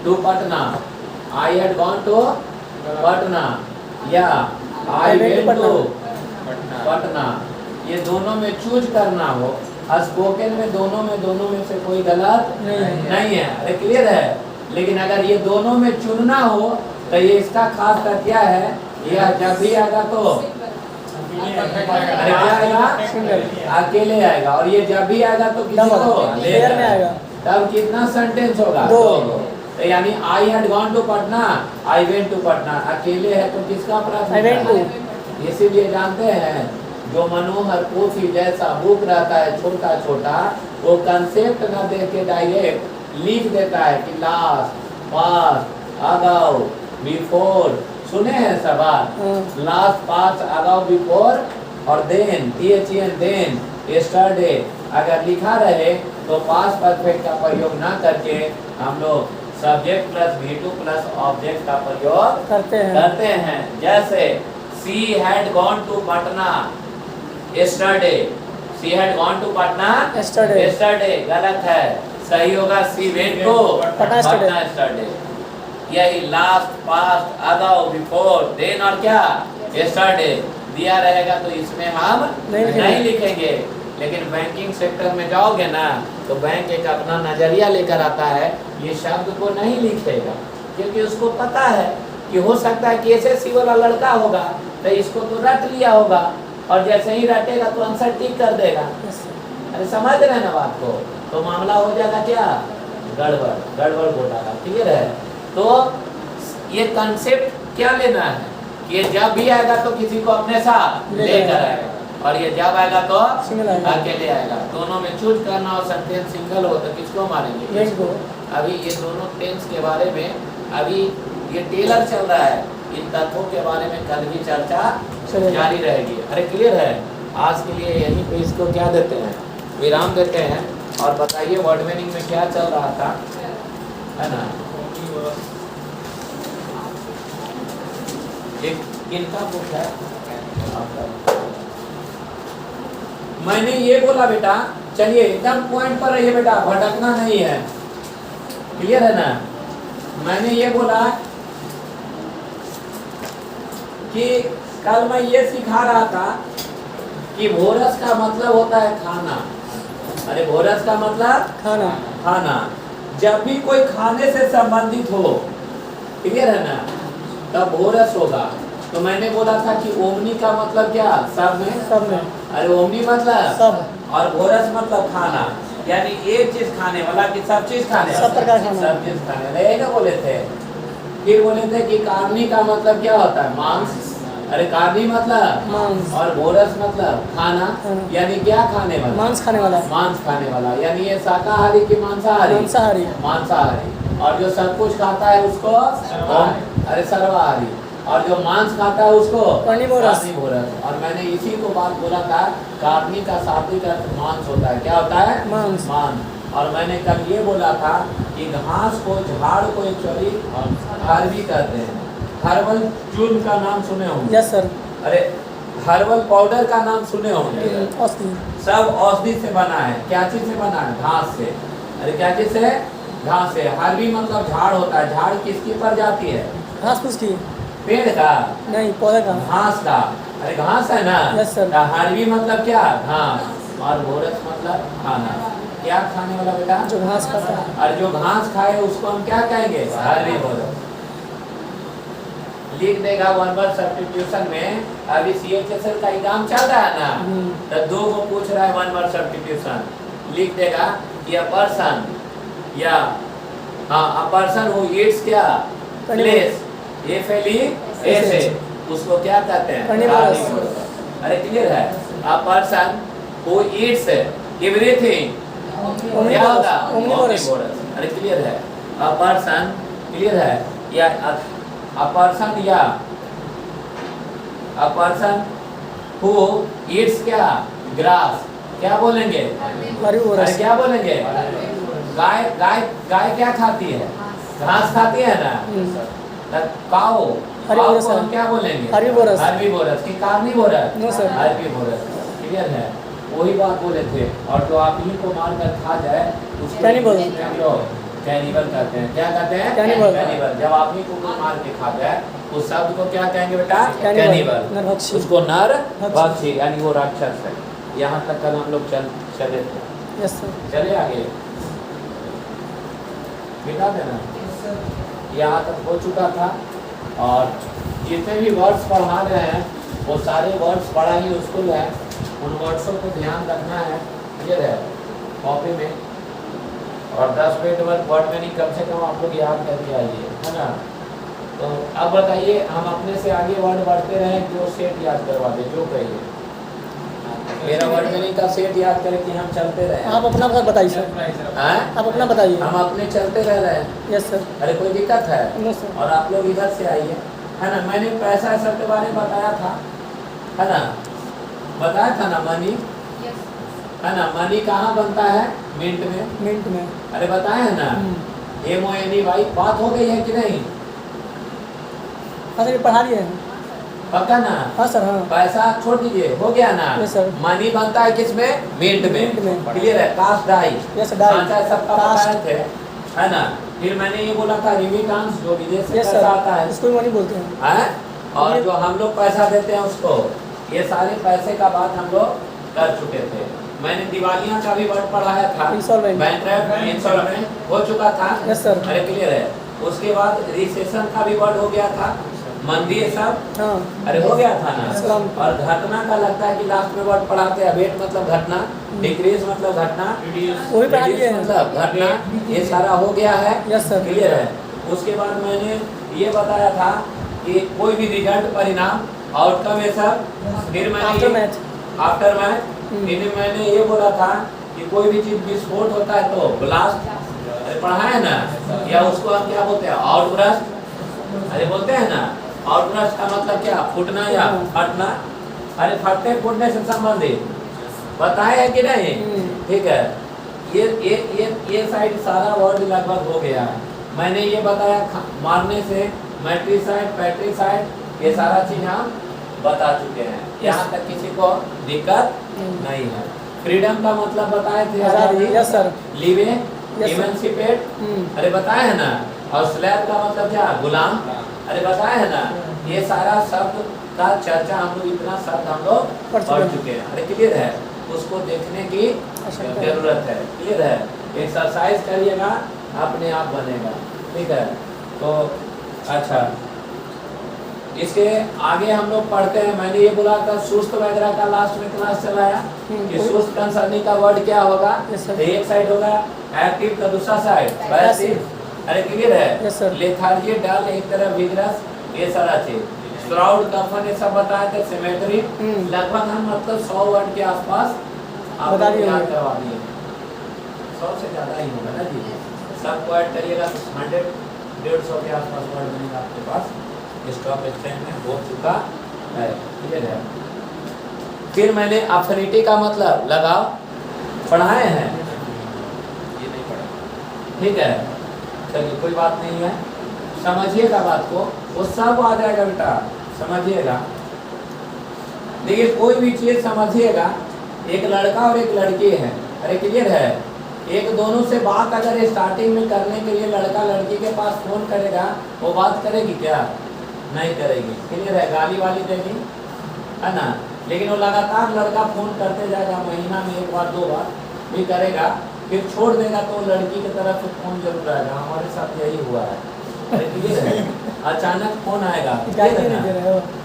To Patna, I had gone to Patna या आई वेंट टू पटना, ये दोनों में चूज करना हो, स्पोकन में दोनों में से कोई गलत नहीं है। अरे क्लियर है? लेकिन अगर ये दोनों में चुनना हो तो ये इसका खास कर क्या है? यह जब भी आएगा तो अरे क्या आएगा? अकेले आएगा। और ये जब भी आएगा तो किसी को पेयर में आएगा। तब कितना सेंटेंस होगा? दो। तो यानी I had gone to Patna, I went to Patna. अकेले है तो किसका प्राथमिकता? I went to. इसीलिए जानते हैं जो मनोहर पोथी जैसा बुक रहता है छोटा छोटा, वो कंसेप्ट ना देख के डायरेक्ट लिख देता है कि लास्ट, पास्ट, अगाउ, बिफोर। सुने हैं सवाल? लास्ट, पास्ट, अगाउ, बिफोर और देन, देन, यस्टरडे। अगर लिखा रहे तो पास्ट परफेक्ट का प्रयोग ना करके हम लोग subject plus V2 plus object का प्रयोग करते हैं। जैसे she had gone to Patna, yesterday. She had gone to Patna Yesterday. yesterday. गलत है, सही होगा she went to Patna yesterday. Patna yesterday. यही last, past, ago, before, then और क्या yesterday दिया रहेगा तो इसमें हम नहीं लिखेंगे। लेकिन बैंकिंग सेक्टर में जाओगे ना तो बैंक एक अपना नजरिया लेकर आता है, ये शब्द को नहीं लिखेगा क्योंकि उसको पता है कि हो सकता है कि एसएससी वाला लड़का होगा तो इसको तो रट लिया होगा और जैसे ही रटेगा तो आंसर टिक कर देगा। Yes, sir. अरे समझ रहे हैं ना बात को, तो मामला हो जाएगा क्या गड़बड़ घोटाला। क्लियर है? तो ये कंसेप्ट क्या लेना है कि ये जब भी आएगा तो किसी को अपने साथ लेकर आएगा और ये जब आएगा तो Single आएगा। अकेले आएगा। दोनों में चूज करना और सेंटेंस सिंगल हो तो किसको मारेंगे? Went go. अभी ये दोनों टेंस के बारे में अभी ये टेलर चल रहा है, इन तत्वों के बारे में कल भी चर्चा चलेगा। जारी रहेगी। अरे क्लियर है? आज के लिए यहीं पे इसको क्या देते हैं, विराम देते हैं और बताइए वर्ड मीनिंग में क्या चल रहा था, है ना? एक किनका बुक है आपका? मैंने ये बोला बेटा, चलिए एकदम पॉइंट पर रहिए बेटा, भटकना नहीं है। क्लियर है ना? मैंने ये बोला कि कल मैं ये सिखा रहा था कि भोरस का मतलब होता है खाना। अरे भोरस का मतलब खाना। खाना। जब भी कोई खाने से संबंधित हो, क्लियर है ना, तब भोरस होगा। तो मैंने बोला था कि ओमनी का मतलब क्या? सब में। अरे ओमनी मतलब सब और भोरस मतलब खाना, यानी एक चीज खाने वाला कि सब चीज खाने वाला? सब प्रकार खाना। सब चीज खाने वाला। यही ना बोले थे। फिर बोले थे कि कार्नी का मतलब क्या होता है? मांस। अरे कार्नी मतलब मांस और भोरस मतलब खाना, यानी क्या खाने वाला? मांस खाने वाला। मांस खाने वाला, यानी ये शाकाहारी की मांसाहारी? मांसाहारी। मांसाहारी। और जो सब कुछ खाता है उसको अरे सर्वाहारी। और जो मांस खाता है उसको कार्निवोरस। कार्निवोरस। और मैंने इसी को बात बोला था, कार्नी का शाब्दिक अर्थ मांस होता है। क्या होता है? मांस। मांस। और मैंने कल ये बोला था कि घास को, झाड़ को एक्चुअली हर्बी कहते हैं। हर्बल चूर्ण का नाम सुने होंगे? Yes sir. अरे हर्बल पाउडर का नाम सुने होंगे? औषधि। सब औषधि से बना है। क्या चीज से बना है? घास से। अरे क्या चीज से? घास से। हर्बी मतलब झाड़ होता है। झाड़ किसकी प्रजाति है? घास फूस की? पेड़ का? नहीं, पौधे का। घास का। अरे घास है ना? Yes sir. हर्बी मतलब क्या? घास। और भोरस मतलब खाना। क्या खाने वाला बेटा? जो घास खाता है। और जो घास खाए उसको हम क्या कहेंगे? हर्बी भोरस। लिख देगा वन वर्ड सब्स्टिट्यूशन में। अभी CHSL का एग्जाम चल रहा है ना, तो दो को पूछ रहा है वन वर्ड सब्स्टिट्यूशन। लिख देगा कि अ पर्सन या अ पर्सन हु ईट्स क्या? फ्लेश। FLESH उसको क्या कहते हैं? कार्निवोरस। अरे क्लियर है? A person who Yeats everything क्या होगा? ओमनिवोरस। अरे क्लियर है? अ पर्सन, क्लियर है? या a person who eats क्या? ग्रास। क्या बोलेंगे? कार्निवोरस। अरे क्या बोलेंगे? गाय क्या खाती है? घास खाती है ना? Cow herbivorous. को हम क्या बोलेंगे? हर्बीवोरस। हर्बीवोरस की carnivorous? No sir. Herbivorous. Clear है? वही बात बोले थे। और जो आप ही को मार कर खा जाए उसको कैनिबल। कैनिबल कहते हैं। क्या कहते हैं? कैनिबल। जब आप ही को मार के खा जाए उस शब्द को क्या कहेंगे बेटा? कैनिबल। नरभक्षी। उसको नर भक्षी, यानी वो राक्षस है। यहाँ तक कल हम लोग चले थे। Yes sir. चले आगे मिटा देना। यहाँ तक हो चुका था। और जितने भी वर्ड्स पढ़ा रहे हैं वो सारे वर्ड्स बड़ा ही यूजफुल है। उन वर्ड्सों को ध्यान रखना है। क्लियर है? कॉपी में और 10 मिनट वर्ड मीनिंग कम से कम आप लोग याद करके आइए, है ना? तो अब बताइए, हम अपने से आगे वर्ड बढ़ते रहे, जो सेट याद करवा दे, जो कहिए। मेरा वर्ड मीनिंग का सेट याद करके हम चलते रहे। आप अपना बताइए सर। हैं? आप अपना बताइए। हम अपने चलते रह रहे हैं। Yes sir. अरे कोई दिक्कत है? No sir. और आप लोग इधर से आइए, है ना? मैंने पैसा सब के बारे में बताया था, है ना? बताया था ना? मनी, है ना? मनी कहाँ बनता है? मिंट में। मिंट में। अरे बताए है ना? MONEY। बात हो गई है कि नहीं? हाँ सर, ये पढ़ा दिए हैं। पक्का ना? हाँ सर हाँ। पैसा छोड़ दीजिए, हो गया ना? Yes, sir. मनी बनता है किसमें? मिंट Mint में। में। क्लियर है? Cast die. Yes, sir, die. सांचा सबका Cast. बताए थे, है ना? फिर मैंने ये बोला था रिमिटेंस, जो विदेश से यस पैसा आता सर, है, इसको मनी बोलते हैं। हैं? और ये- जो हम लोग पैसा देते हैं उसको, ये सारे पैसे का बात हम लोग कर चुके थे। मैंने दिवालिया का भी वर्ड पढ़ाया था, Insolvent. बैंकरप्ट, इंसॉल्वेंट हो चुका था। Yes sir. अरे क्लियर है? उसके बाद रिसेशन का भी वर्ड हो गया था, मंदी, ये सब हाँ अरे हो गया था ना। सलाम। और घटना का लगता है कि लास्ट में वर्ड पढ़ाते हैं, अबेट मतलब घटना, डिक्रीज मतलब घटना, वो भी पढ़ा reduce दिए हैं। मतलब घटना, ये सारा हो गया है। Yes sir. क्लियर है? उसके बाद मैंने ये बताया था कि कोई भी रिजल्ट, परिणाम, आउटकम, ये सब। फिर मैंने आफ्टर मैच। आफ्टर मैच फिर मैंने ये बोला था कि कोई भी चीज विस्फोट होता है तो ब्लास्ट, अरे पढ़ा है ना? या उसको हम क्या बोलते हैं? आउटब्रस्ट, अरे बोलते हैं ना। आउटब्रस्ट का मतलब क्या? फूटना या फटना। अरे फटने फूटने से संबंधित बताए है कि नहीं? ठीक है। ये साइड सारा वर्ड लगभग हो गया है। मैंने ये बताया मारने से, मैट्रिसाइड, पैट्रिसाइड, ये सारा चीज हम बता चुके हैं। यहाँ तक किसी को दिक्कत नहीं है। फ्रीडम का मतलब बताए थे, आजादी। Yes sir. लिवे, Yes, sir. इमेंसिपेट, अरे बताए है ना। और स्लैब का मतलब क्या? गुलाम, अरे बताए है ना। ये सारा शब्द का चर्चा हम लोग, इतना शब्द हम लोग पढ़ चुके हैं। अरे क्लियर है? उसको देखने की जरूरत है। क्लियर है? एक्सरसाइज करिएगा, अपने आप बनेगा। ठीक है? तो अच्छा, इसके आगे हम लोग पढ़ते हैं। मैंने ये बोला था सुस्त वगैरह का लास्ट में क्लास चलाया कि सुस्त कंसर्निंग का वर्ड क्या होगा? Yes, sir. तो एक साइड होगा एक्टिव, का दूसरा साइड पैसिव। अरे क्लियर है? Yes, sir. लेथार्जी, डाल, एक तरह विग्रस, ये सारा चीज। श्राउड, कफन, ये सब बताए थे। सिमेट्री, लगभग हम मतलब 100 वर्ड के आसपास आप बता लोग दिए याद होंगे। करवा दिए। 100 से ज्यादा ही होगा ना जी। सब ऐड करिएगा तो 100-150 के आसपास वर्ड बनेगा आपके पास। स्टॉक एक्सचेंज में हो चुका है। क्लियर है? फिर मैंने अफिनिटी का मतलब लगाव पढ़ाए हैं, ये नहीं पढ़ा। ठीक है? चलिए कोई बात नहीं है, समझिएगा बात को, वो सब आ जाएगा बेटा, समझिएगा। देखिए कोई भी चीज समझिएगा, एक लड़का और एक लड़की है, अरे क्लियर है? एक दोनों से बात अगर स्टार्टिंग में करने के लिए लड़का लड़की के पास फोन करेगा, वो बात करेगी क्या? नहीं करेगी। क्लियर है? गाली वाली देगी, है ना? लेकिन वो लगातार लड़का फोन करते जाएगा, महीना में 1 बार 2 बार भी करेगा, फिर छोड़ देगा तो लड़की की तरफ से फोन जरूर आएगा। हमारे साथ यही हुआ है। अरे क्लियर है? अचानक फोन आएगा,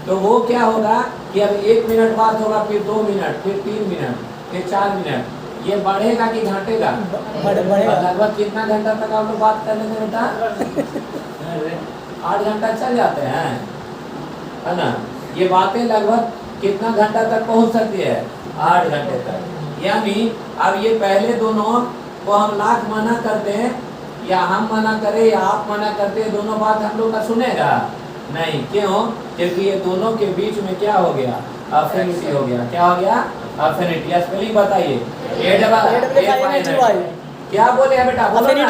तो वो क्या होगा कि अब 1 मिनट बात होगा, फिर 2 मिनट, फिर 3 मिनट, फिर 4 मिनट, ये बढ़ेगा कि घटेगा? बढ़ेगा। लगभग कितना घंटा तक आप लोग बात कर लेते हैं बेटा? 8 घंटा चल जाते हैं, है ना? ये बातें लगभग कितना घंटा तक पहुंच सकती है? 8 घंटे तक। यानी अब ये पहले दोनों को हम लाख मना करते हैं, या हम मना करें या आप मना करते हैं, दोनों बात हम लोग का सुनेगा नहीं। क्यों? क्योंकि ये दोनों के बीच में क्या हो गया? अफिनिटी हो गया। क्या हो गया? अफिनिटी। स्पेलिंग बताइए। क्या बोले हैं बेटा? बोलो ना।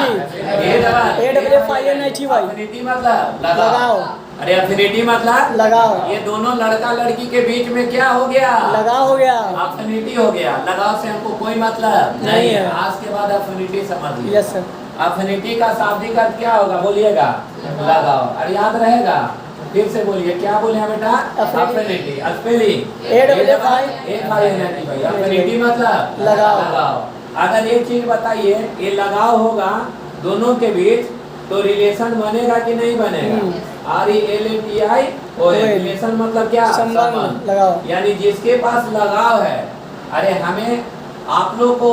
अफिनिटी मतलब लगाव। अरे अफिनिटी मतलब लगाव। ये दोनों लड़का लड़की के बीच में क्या हो गया? लगाव हो गया। अफिनिटी हो गया। लगाव से हमको कोई मतलब नहीं है। आज के बाद अफिनिटी समझ लीजिए। Yes sir. अफिनिटी का शाब्दिक अर्थ क्या होगा? बोलिएगा। लगाव। अरे याद रहेगा? फिर से बोलिए, क्या बोले हैं बेटा? अफिनिटी। स्पेलिंग अफिनिटी मतलब लगाव। अगर एक चीज बताइए, ये लगाव होगा दोनों के बीच तो रिलेशन बनेगा कि नहीं बनेगा? RELATI रिलेशन मतलब क्या? संबंध, लगाव। यानी जिसके पास लगाव है, अरे हमें आप लोग को,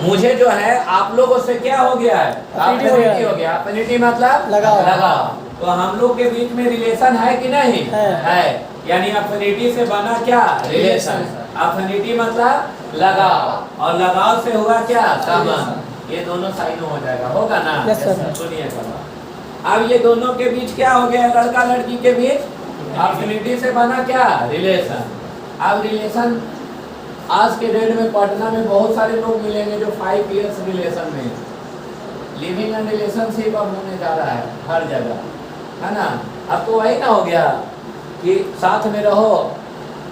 मुझे जो है आप लोगों से क्या हो गया है? अफिनिटी हो गया। अफिनिटी मतलब लगाव। तो हम लोग के बीच में रिलेशन है कि नहीं है? यानी अफिनिटी से बना क्या? रिलेशन। अफिनिटी मतलब लगाव, और लगाव से हुआ क्या? संबंध। ये दोनों साइनों हो जाएगा, होगा ना? Yes sir. सुनिए अब ये दोनों के बीच क्या हो गया? लड़का लड़की के बीच अफिनिटी से बना क्या? रिलेशन। अब रिलेशन आज के डेट में पटना में बहुत सारे लोग मिलेंगे जो 5 इयर्स रिलेशन में, लिविंग एंड रिलेशनशिप अब होने जा रहा है हर जगह, है ना? अब तो वही ना हो गया, कि साथ में रहो,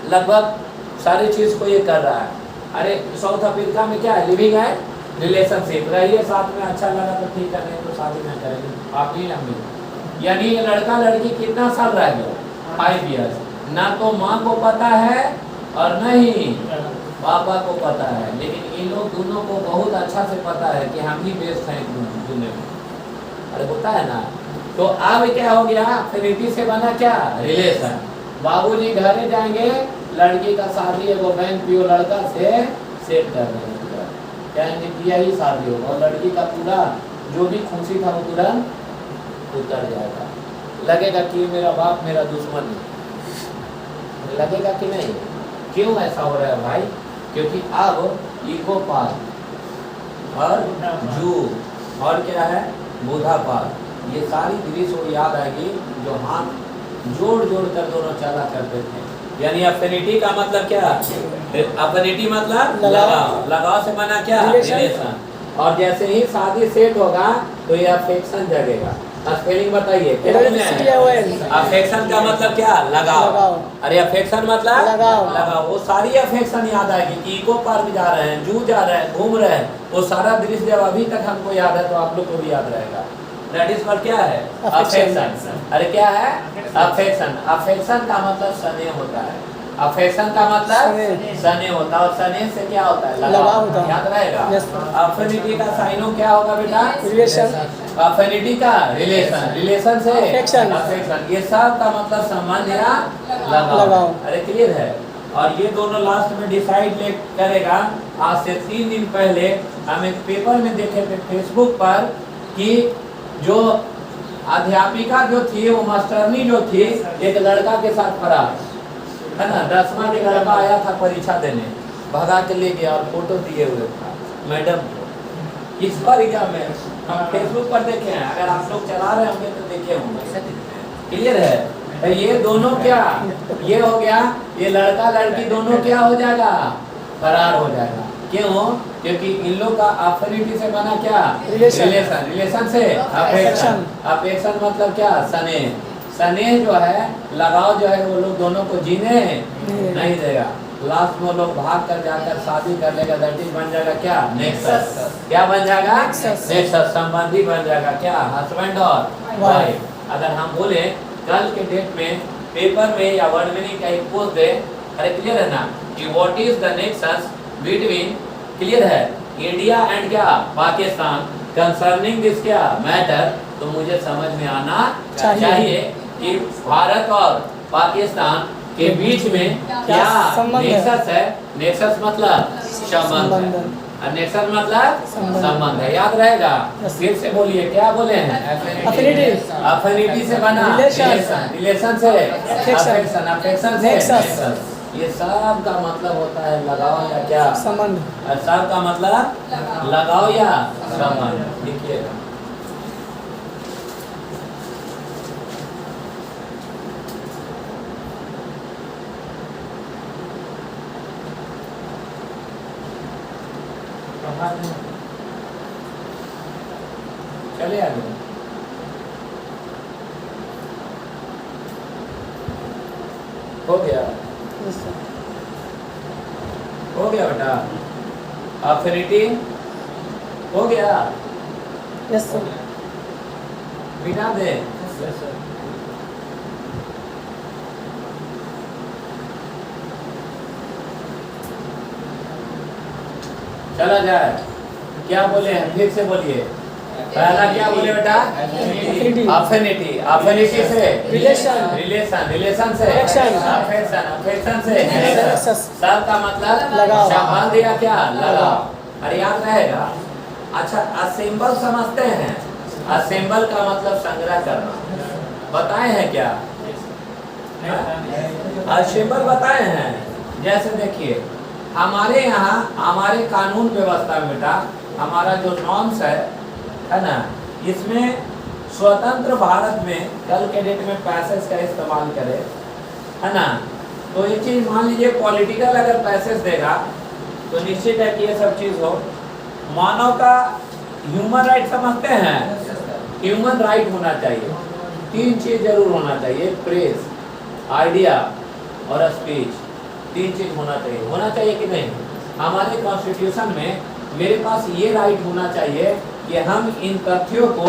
लगभग सारी चीज़ को ये कर रहा है। अरे साउथ अफ्रीका में क्या है, लिविंग है रिलेशनशिप, रहिए साथ में, अच्छा लगा तो ठीक है, नहीं तो शादी ना करेंगे आप ही हम भी। यानी ये लड़का लड़की कितना साल रह गए, 5 ईयर्स, ना तो माँ को पता है और न ही पापा को पता है, लेकिन इन लोग दोनों को बहुत अच्छा से पता है कि हम ही बेस्ट हैं दुनिया में। अरे होता है ना। तो अब क्या हो गया, फिनिटी से बना क्या, रिलेशन। बाबूजी घरे जाएंगे, लड़की का शादी है वो बैंक पीओ लड़का से सेट कर देंगे, कहेंगे किया ही शादी होगा, और लड़की का पूरा जो भी खुशी था वो तुरंत उतर जाएगा। लगेगा कि मेरा बाप मेरा दुश्मन है, लगेगा कि नहीं। क्यों ऐसा हो रहा है भाई, क्योंकि अब इको पार और जू और क्या है बुधा पार, ये सारी दृश्य को याद आएगी जो हाथ जोड़ जोड़ कर दोनों चला करते थे। यानी अफिनिटी का मतलब क्या, अफिनिटी मतलब लगाव, लगाव से बना क्या, रिलेशन। और जैसे ही शादी सेट होगा तो ये अफेक्शन जगेगा। स्पेलिंग बताइए, अफेक्शन का मतलब क्या, लगाव। अरे अफेक्शन मतलब लगाव, वो सारी अफेक्शन याद आएगी। इको पार्क जा रहे हैं, जू जा रहे हैं, घूम रहे हैं, वो सारा दृश्य जब अभी तक हमको याद है तो आप लोग को भी याद रहेगा। दैट इज क्या है, अफेक्शन। अरे क्या है, अफेक्शन। अफेक्शन का मतलब स्नेह होता है, अफेक्शन का मतलब स्नेह होता है, और स्नेह से क्या होता है, लगाव होता है, याद रहेगा। अफिनिटी का साइनो क्या होगा बेटा, रिलेशन। अफिनिटी का रिलेशन, रिलेशन से अफेक्शन, ये सब का मतलब संबंध या लगाव। अरे क्लियर है। और ये दोनों लास्ट में डिसाइड करेगा। आज से 3 दिन पहले हम एक पेपर में देखे थे फेसबुक पर कि जो अध्यापिका जो थी, वो मास्टरनी जो थी, एक लड़का के साथ फरार है ना। 10वां के लड़का आया था परीक्षा देने, भगा के ले गया और फोटो दिए हुए था मैडम को। इस परीक्षा में हम फेसबुक पर देखे हैं, अगर आप लोग चला रहे होंगे तो देखे होंगे। क्लियर है। ये दोनों क्या, ये हो गया, ये लड़का लड़की दोनों क्या हो जाएगा, फरार हो जाएगा। क्यों, क्योंकि इन लोग का अफिनिटी से बना क्या, रिलेशन। रिलेशन से अफेक्शन, अफेक्शन मतलब क्या, स्नेह। स्नेह जो है, लगाव जो है, वो लोग दोनों को जीने नहीं देगा। लास्ट में लोग भाग कर जाकर शादी कर लेगा, दैट इज बन जाएगा क्या, नेक्सस। क्या बन जाएगा, नेक्सस, संबंधी बन जाएगा क्या, हस्बैंड और वाइफ। अगर हम बोले कल के डेट में पेपर में या वर्ड मीनिंग का एक पोस्ट दे, अरे क्लियर है ना, कि what is the nexus between, clear है, इंडिया एंड क्या, पाकिस्तान कंसर्निंग दिस क्या मैटर, तो मुझे समझ में आना चाहिए कि भारत और पाकिस्तान के बीच में क्या नेक्सस है। नेक्सस मतलब संबंध, नेक्सस मतलब संबंध है, याद रहेगा। फिर से बोलिए, क्या बोले हैं, अफिनिटी से बना रिलेशन, रिलेशन से अफेक्शन, अफेक्शन से नेक्सस। ये सब का मतलब होता है लगाव या क्या, संबंध। सब का मतलब लगाव या संबंध। देखिएगा, चलिए आगे। हो गया, हो गया बेटा, अफिनिटी हो गया, यस सर, बिना दे, चला जाए। क्या बोले हैं, फिर से बोलिए। पहला क्या बोले बेटा, अफिनिटी, अफिनिटी से रिलेशन, रिलेशन, रिलेशन से अफेक्शन, अफेक्शन से नेक्सस। सब का मतलब लगाव, संबंध या क्या, लगाव। अरे याद रहेगा। अच्छा, असेंबल समझते हैं, असेंबल का मतलब संग्रह करना, बताए हैं क्या, असेंबल बताए हैं। जैसे देखिए, हमारे यहाँ हमारे कानून व्यवस्था में बेटा, हमारा जो नॉर्म्स है ना, इसमें स्वतंत्र भारत में कल के डेट में पैसेज का इस्तेमाल करे, है ना। तो ये चीज़ मान लीजिए, पॉलिटिकल अगर पैसेज देगा तो निश्चित है कि ये सब चीज़ हो। मानव का ह्यूमन राइट समझते हैं, ह्यूमन राइट होना चाहिए। 3 चीज़ जरूर होना चाहिए, प्रेस, आइडिया और स्पीच, तीन चीज होना चाहिए कि नहीं? हमारे कॉन्स्टिट्यूशन में मेरे पास ये राइट होना चाहिए कि हम इन तथ्यों को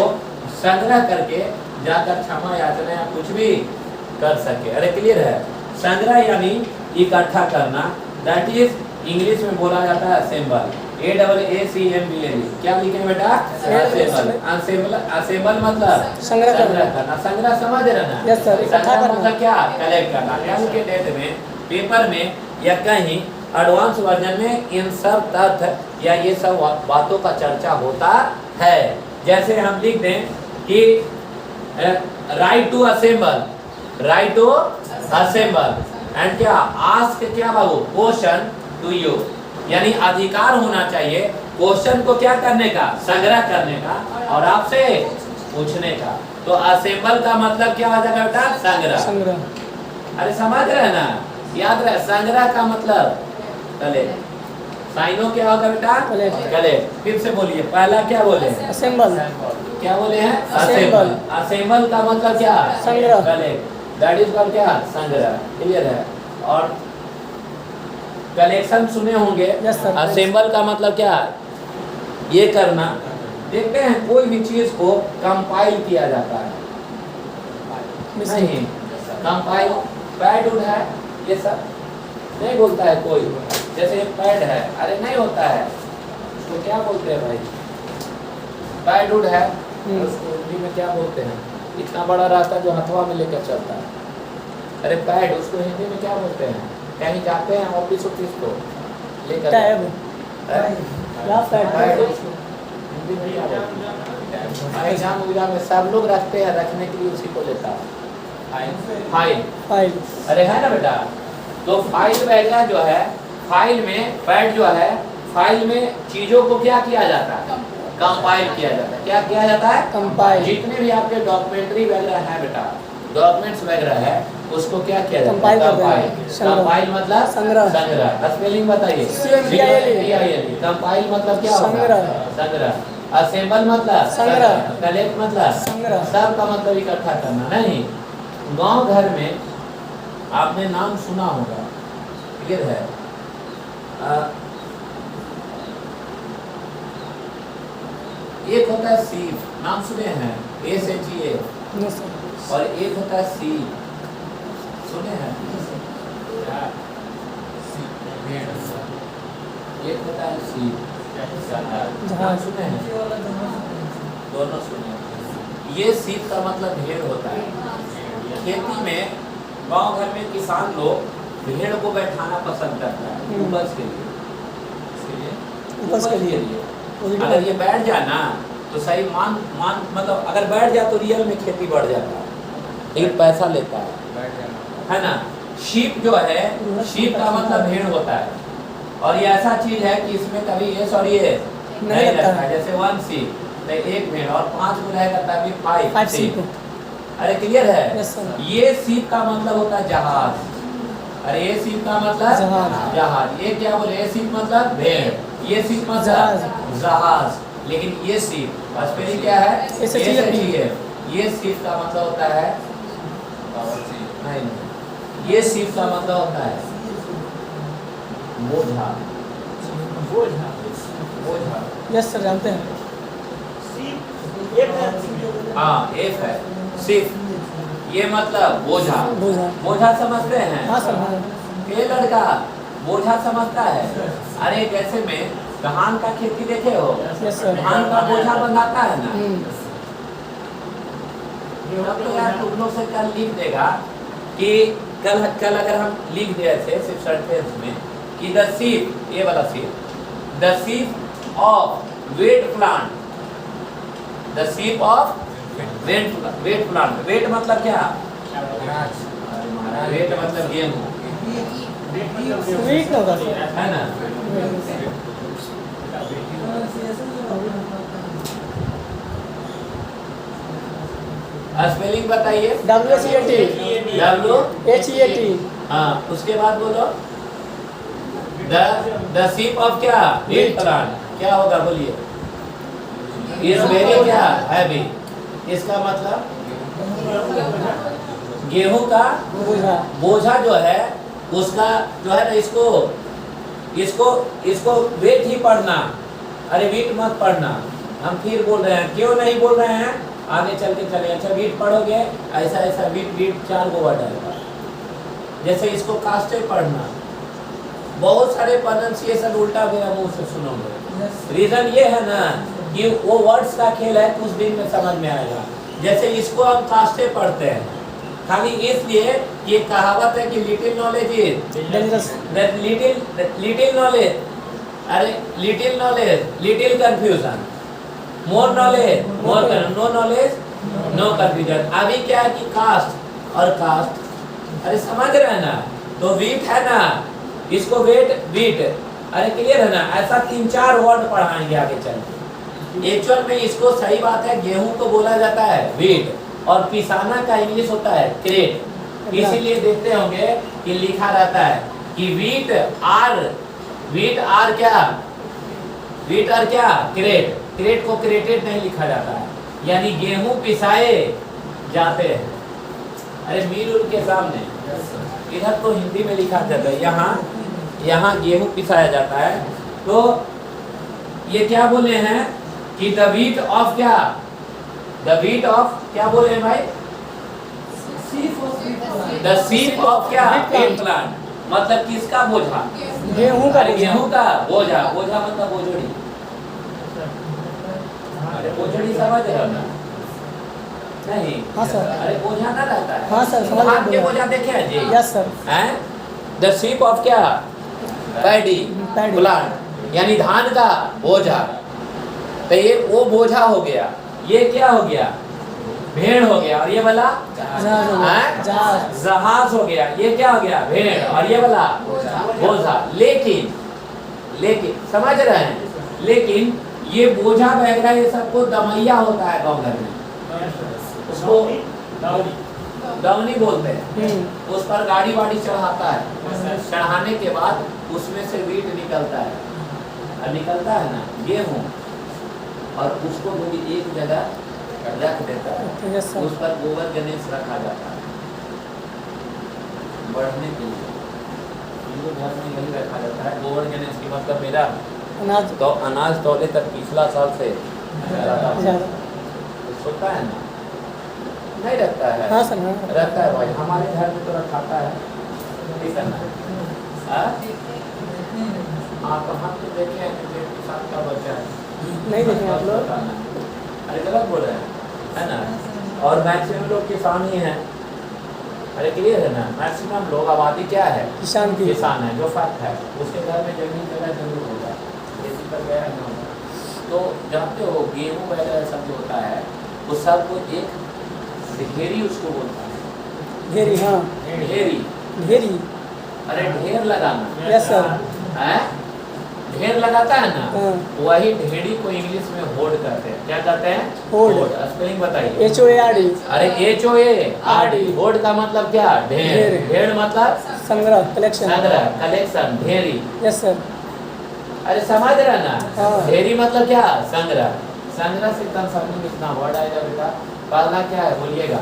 संग्रह करके जाकर क्षमा याचना या कुछ भी कर सके। अरे क्लियर है? संग्रह यानी इकट्ठा करना, दैट इज इंग्लिश में बोला जाता है असेंबल, AAACMBL। क्या लिखे बेटा? असेंबल। असेंबल मतलब संग्रह करना। संग्रह समझ रहे ना? यस सर, इकट्ठा संग्रह करना मतलब क्या? कलेक्ट करना। कल के डेट में पेपर में या कहीं एडवांस वर्जन में इन सब तथ्य या ये सब बातों का चर्चा होता है। जैसे हम लिख दें कि right to assemble, right to assemble and क्या आस्क, क्या बाबू? क्वेश्चन टू यू, यानी अधिकार होना चाहिए क्वेश्चन को क्या करने का? संग्रह करने का और आपसे पूछने का। तो असेंबल का मतलब क्या हो जाएगा बेटा? संग्रह। अरे समझ रहे हैं ना? याद रहे, संग्रह का मतलब कलेक्ट। साइनो क्या होगा बेटा? कलेक्ट। फिर से बोलिए, पहला क्या बोले? असेंबल। क्या बोले हैं? असेंबल। असेंबल का मतलब क्या? संग्रह। कलेक्ट, दैट इज कॉल्ड क्या? संग्रह। क्लियर है? और कलेक्शन सुने होंगे। असेंबल का मतलब क्या? ये करना। देखते हैं कोई भी चीज को कंपाइल किया जाता है, नहीं कंपाइल। पैड उड है, ये सब नहीं बोलता है कोई। जैसे एक पैड है, अरे नहीं होता है, उसको क्या बोलते हैं भाई? पैड उड है, उसको हिंदी में क्या बोलते हैं? इतना बड़ा रास्ता जो हथवा में लेकर चलता है, अरे पैड, उसको हिंदी में क्या बोलते हैं? कहीं जाते हैं ऑफिस को लेकर एग्जाम में सब लोग रखते हैं, रखने के लिए उसी को लेता है। फाइल। अरे है ना बेटा? तो फाइल वगैरह जो है, फाइल में पैड जो है, फाइल में चीजों को क्या किया जाता है? कंपाइल किया जाता है। क्या किया जाता है? कंपाइल। जितने भी आपके डॉक्यूमेंट्री वगैरह है बेटा, डॉक्यूमेंट्स वगैरह है, उसको क्या किया जाता है? कंपाइल। कंपाइल मतलब संग्रह। स्पेलिंग बताइए। कंपाइल मतलब क्या होगा? संग्रह। असेंबल मतलब संग्रह। कलेक्ट मतलब संग्रह। सब का मतलब इकट्ठा करना। नहीं, गांव घर में आपने नाम सुना होगा, क्लियर है? एक होता है सीप, नाम सुने हैं? SHA। और एक होता है सीप, सुने हैं? एक होता है सीप, नाम सुने हैं? दोनों सुने। ये सीप का मतलब भेड़ होता है। खेती में गांव घर में किसान लोग भेड़ को बैठाना पसंद करता है उपज के लिए। अगर ये बैठ जाए ना तो सही मान मतलब अगर बैठ जाए तो रियल में खेती बढ़ जाता है, लेकिन पैसा लेता है ना? शीप जो है, शीप का मतलब भेड़ होता है, और ये ऐसा चीज है कि इसमें कभी ये सॉरी ये नहीं रहता है। जैसे 1 शीप तो एक भेड़, और 5 को रहेगा तभी 5 शीप। अरे क्लियर है? ये शीप का मतलब होता है जहाज। अरे ये शीप का मतलब जहाज। ये क्या बोले? ये शीप मतलब भेड़, ये शीप मतलब जहाज। लेकिन ये शीप स्पेलिंग क्या है? ये शीप का मतलब होता है नहीं, ये शीप का मतलब होता है बोझा। यस सर, जानते हैं। हाँ, एक है सिर्फ, ये मतलब बोझा। बोझा समझते हैं? हाँ सर। ये लड़का बोझा समझता है। अरे जैसे में धान का खेती देखे हो, धान का बोझा बंधाता है ना, तब तो यार तुम लोग से कल लिख देगा कि कल अगर हम लिख दिए थे सिर्फ सेंटेंस में कि द सीप, ये वाला सीप, the sheep of weight plant, the sheep of weight plant. Wait मतलब क्या? वेट मतलब गेहूं है ना? स्पेलिंग बताइए। WHEAT। हाँ, उसके बाद बोलो द सीप ऑफ क्या? Wheat plant. क्या होगा बोलिए? इज वेरी क्या? हैवी। इसका मतलब गेहूं का बोझा बोझा जो है उसका जो है ना इसको इसको इसको वेट ही पढ़ना, अरे वीट मत पढ़ना। हम फिर बोल रहे हैं, क्यों नहीं बोल रहे हैं, आगे चल के चले। अच्छा वीट पढ़ोगे, ऐसा ऐसा वीट वीट 4 गो वर्ड आएगा। जैसे इसको कास्टे पढ़ना, बहुत सारे प्रोनाउंसिएशन उल्टा मेरा मुंह से सुनोगे। रीजन ये है ना कि वो वर्ड्स का खेल है, कुछ दिन में समझ में आएगा। जैसे इसको हम कास्टे पढ़ते हैं खाली इसलिए, ये कहावत है कि little knowledge is dangerous little knowledge, अरे little knowledge little confusion, more knowledge more, no knowledge no confusion. अभी क्या है कि कास्ट और कास्ट, अरे समझ रहे हैं ना, तो वीट है ना, इसको वेट वीट, अरे क्लियर है ना। ऐसा 3-4 वर्ड पढ़ाएंगे आगे चल के। एक्चुअल में इसको सही बात है, गेहूं को बोला जाता है वीट, और पिसाना का इंग्लिश होता है क्रेट। इसीलिए देखते होंगे कि लिखा रहता है कि वीट आर क्या, वीट आर क्या क्रेट, क्रेट को क्रेटेड नहीं लिखा जाता है, यानी गेहूं पिसाए जाते हैं। अरे मील उल के सामने, इधर तो हिंदी में लिखा जाता है, यहाँ गेहूं पिसाया जाता है। तो ये क्या बोले हैं कि द वीट ऑफ क्या, द वीट ऑफ क्या बोले हैं भाई, द सीप ऑफ क्या वीट प्लांट, मतलब किसका बोझा, गेहूं का अरे गेहूं का बोझा, बोझा मतलब बोझड़ी, अरे बोझड़ी समझ रहे हो ना, नहीं हाँ सर, अरे बोझा ना रहता है, हाँ सर समझ धान के बोझा देखे हैं जी, यस सर, हैं द सीप ऑफ क्या पैडी प्लांट, यानी धान का बोझा। तो ये वो बोझा हो गया, ये क्या हो गया भेड़ हो गया, और ये वाला जहाज हो गया, ये क्या हो गया भेड़, और ये वाला बोझा। लेकिन समझ रहे हैं, लेकिन ये बोझा वगैरह ये सबको दमैया होता है गाँव घर में, उसको दवनी बोलते हैं। उस पर गाड़ी वाड़ी चढ़ाता है, चढ़ाने के बाद उसमें से वीट निकलता है, और निकलता है ना गेहूं, और उसको भी एक जगह रख देता है, उस पर गोबर गणेश रखा जाता है बढ़ने के लिए। हिंदू धर्म में यही रखा जाता है गोबर गणेश की, मतलब मेरा अनाज तो अनाज तौले तक पिछला साल से होता है ना, नहीं रखता है, हाँ सर, रखता है भाई, हमारे घर में तो रखाता है, ठीक है ना। हाँ तो हम तो देखे हैं कि किसान का बच्चा है, नहीं देखें आप लोग, अरे गलत बोल रहे हैं, है ना। और मैक्सिमम लोग किसान ही हैं, अरे क्लियर है ना, मैक्सिमम लोग, आबादी क्या है किसान की, किसान है, जो फैक्ट है। उसके घर में जमीन जगह जरूर होगा, खेती पर गया नहीं होगा। तो जानते हो गेहूँ वगैरह सब जो होता है वो सब को एक ढेरी उसको बोलता है, घेरी, हाँ घेरी, अरे ढेर लगाना, यस सर, है ढेर लगाता है ना, हाँ। वही ढेरी को इंग्लिश में होड़ कहते हैं। क्या कहते हैं होड़, स्पेलिंग बताइए। HOARD, अरे HOARD, होड़ का मतलब क्या ढेर, ढेर मतलब संग्रह, कलेक्शन, संग्रह, कलेक्शन, ढेरी, यस सर, अरे समझ रहे ना, हाँ। ढेरी मतलब क्या संग्रह, संग्रह से कंसर्निंग इतना वर्ड आएगा बेटा। पहला क्या है बोलिएगा,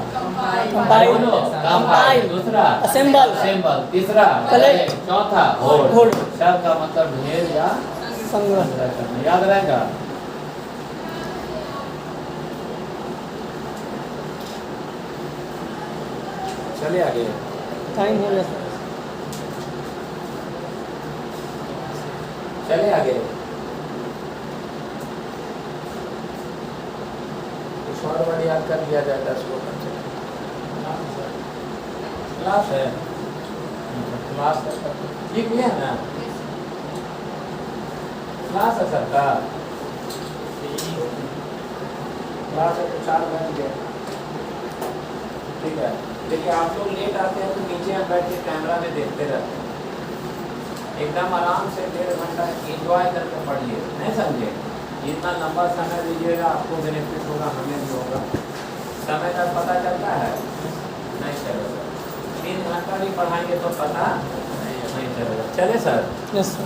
कंपाइल, दूसरा असेंबल, तीसरा कलेक्ट, चौथा होड़। सब का मतलब ढेर या संग्रह, करना, याद रहेगा। चलिए आगे, टाइम हो गया सर, चलिए आगे। शॉर्ट वर्ड याद कर लिया जाए 10 को कम से कम। क्लास है, क्लास लिख लिया ना, क्लास है सबका, क्लास है तो 4 बन गए, ठीक है। देखिए आप लोग लेट आते हैं तो नीचे हम बैठ के कैमरा में देखते रहते हैं, एकदम आराम से 1.5 घंटा एंजॉय करके पढ़िए, नहीं समझे। जितना लंबा समय दीजिएगा आपको बेनिफिट होगा, हमें भी होगा। समय का पता चलता है नहीं चलेगा, 3 घंटा भी पढ़ाएंगे तो पता नहीं चलेगा। चले सर, यस सर।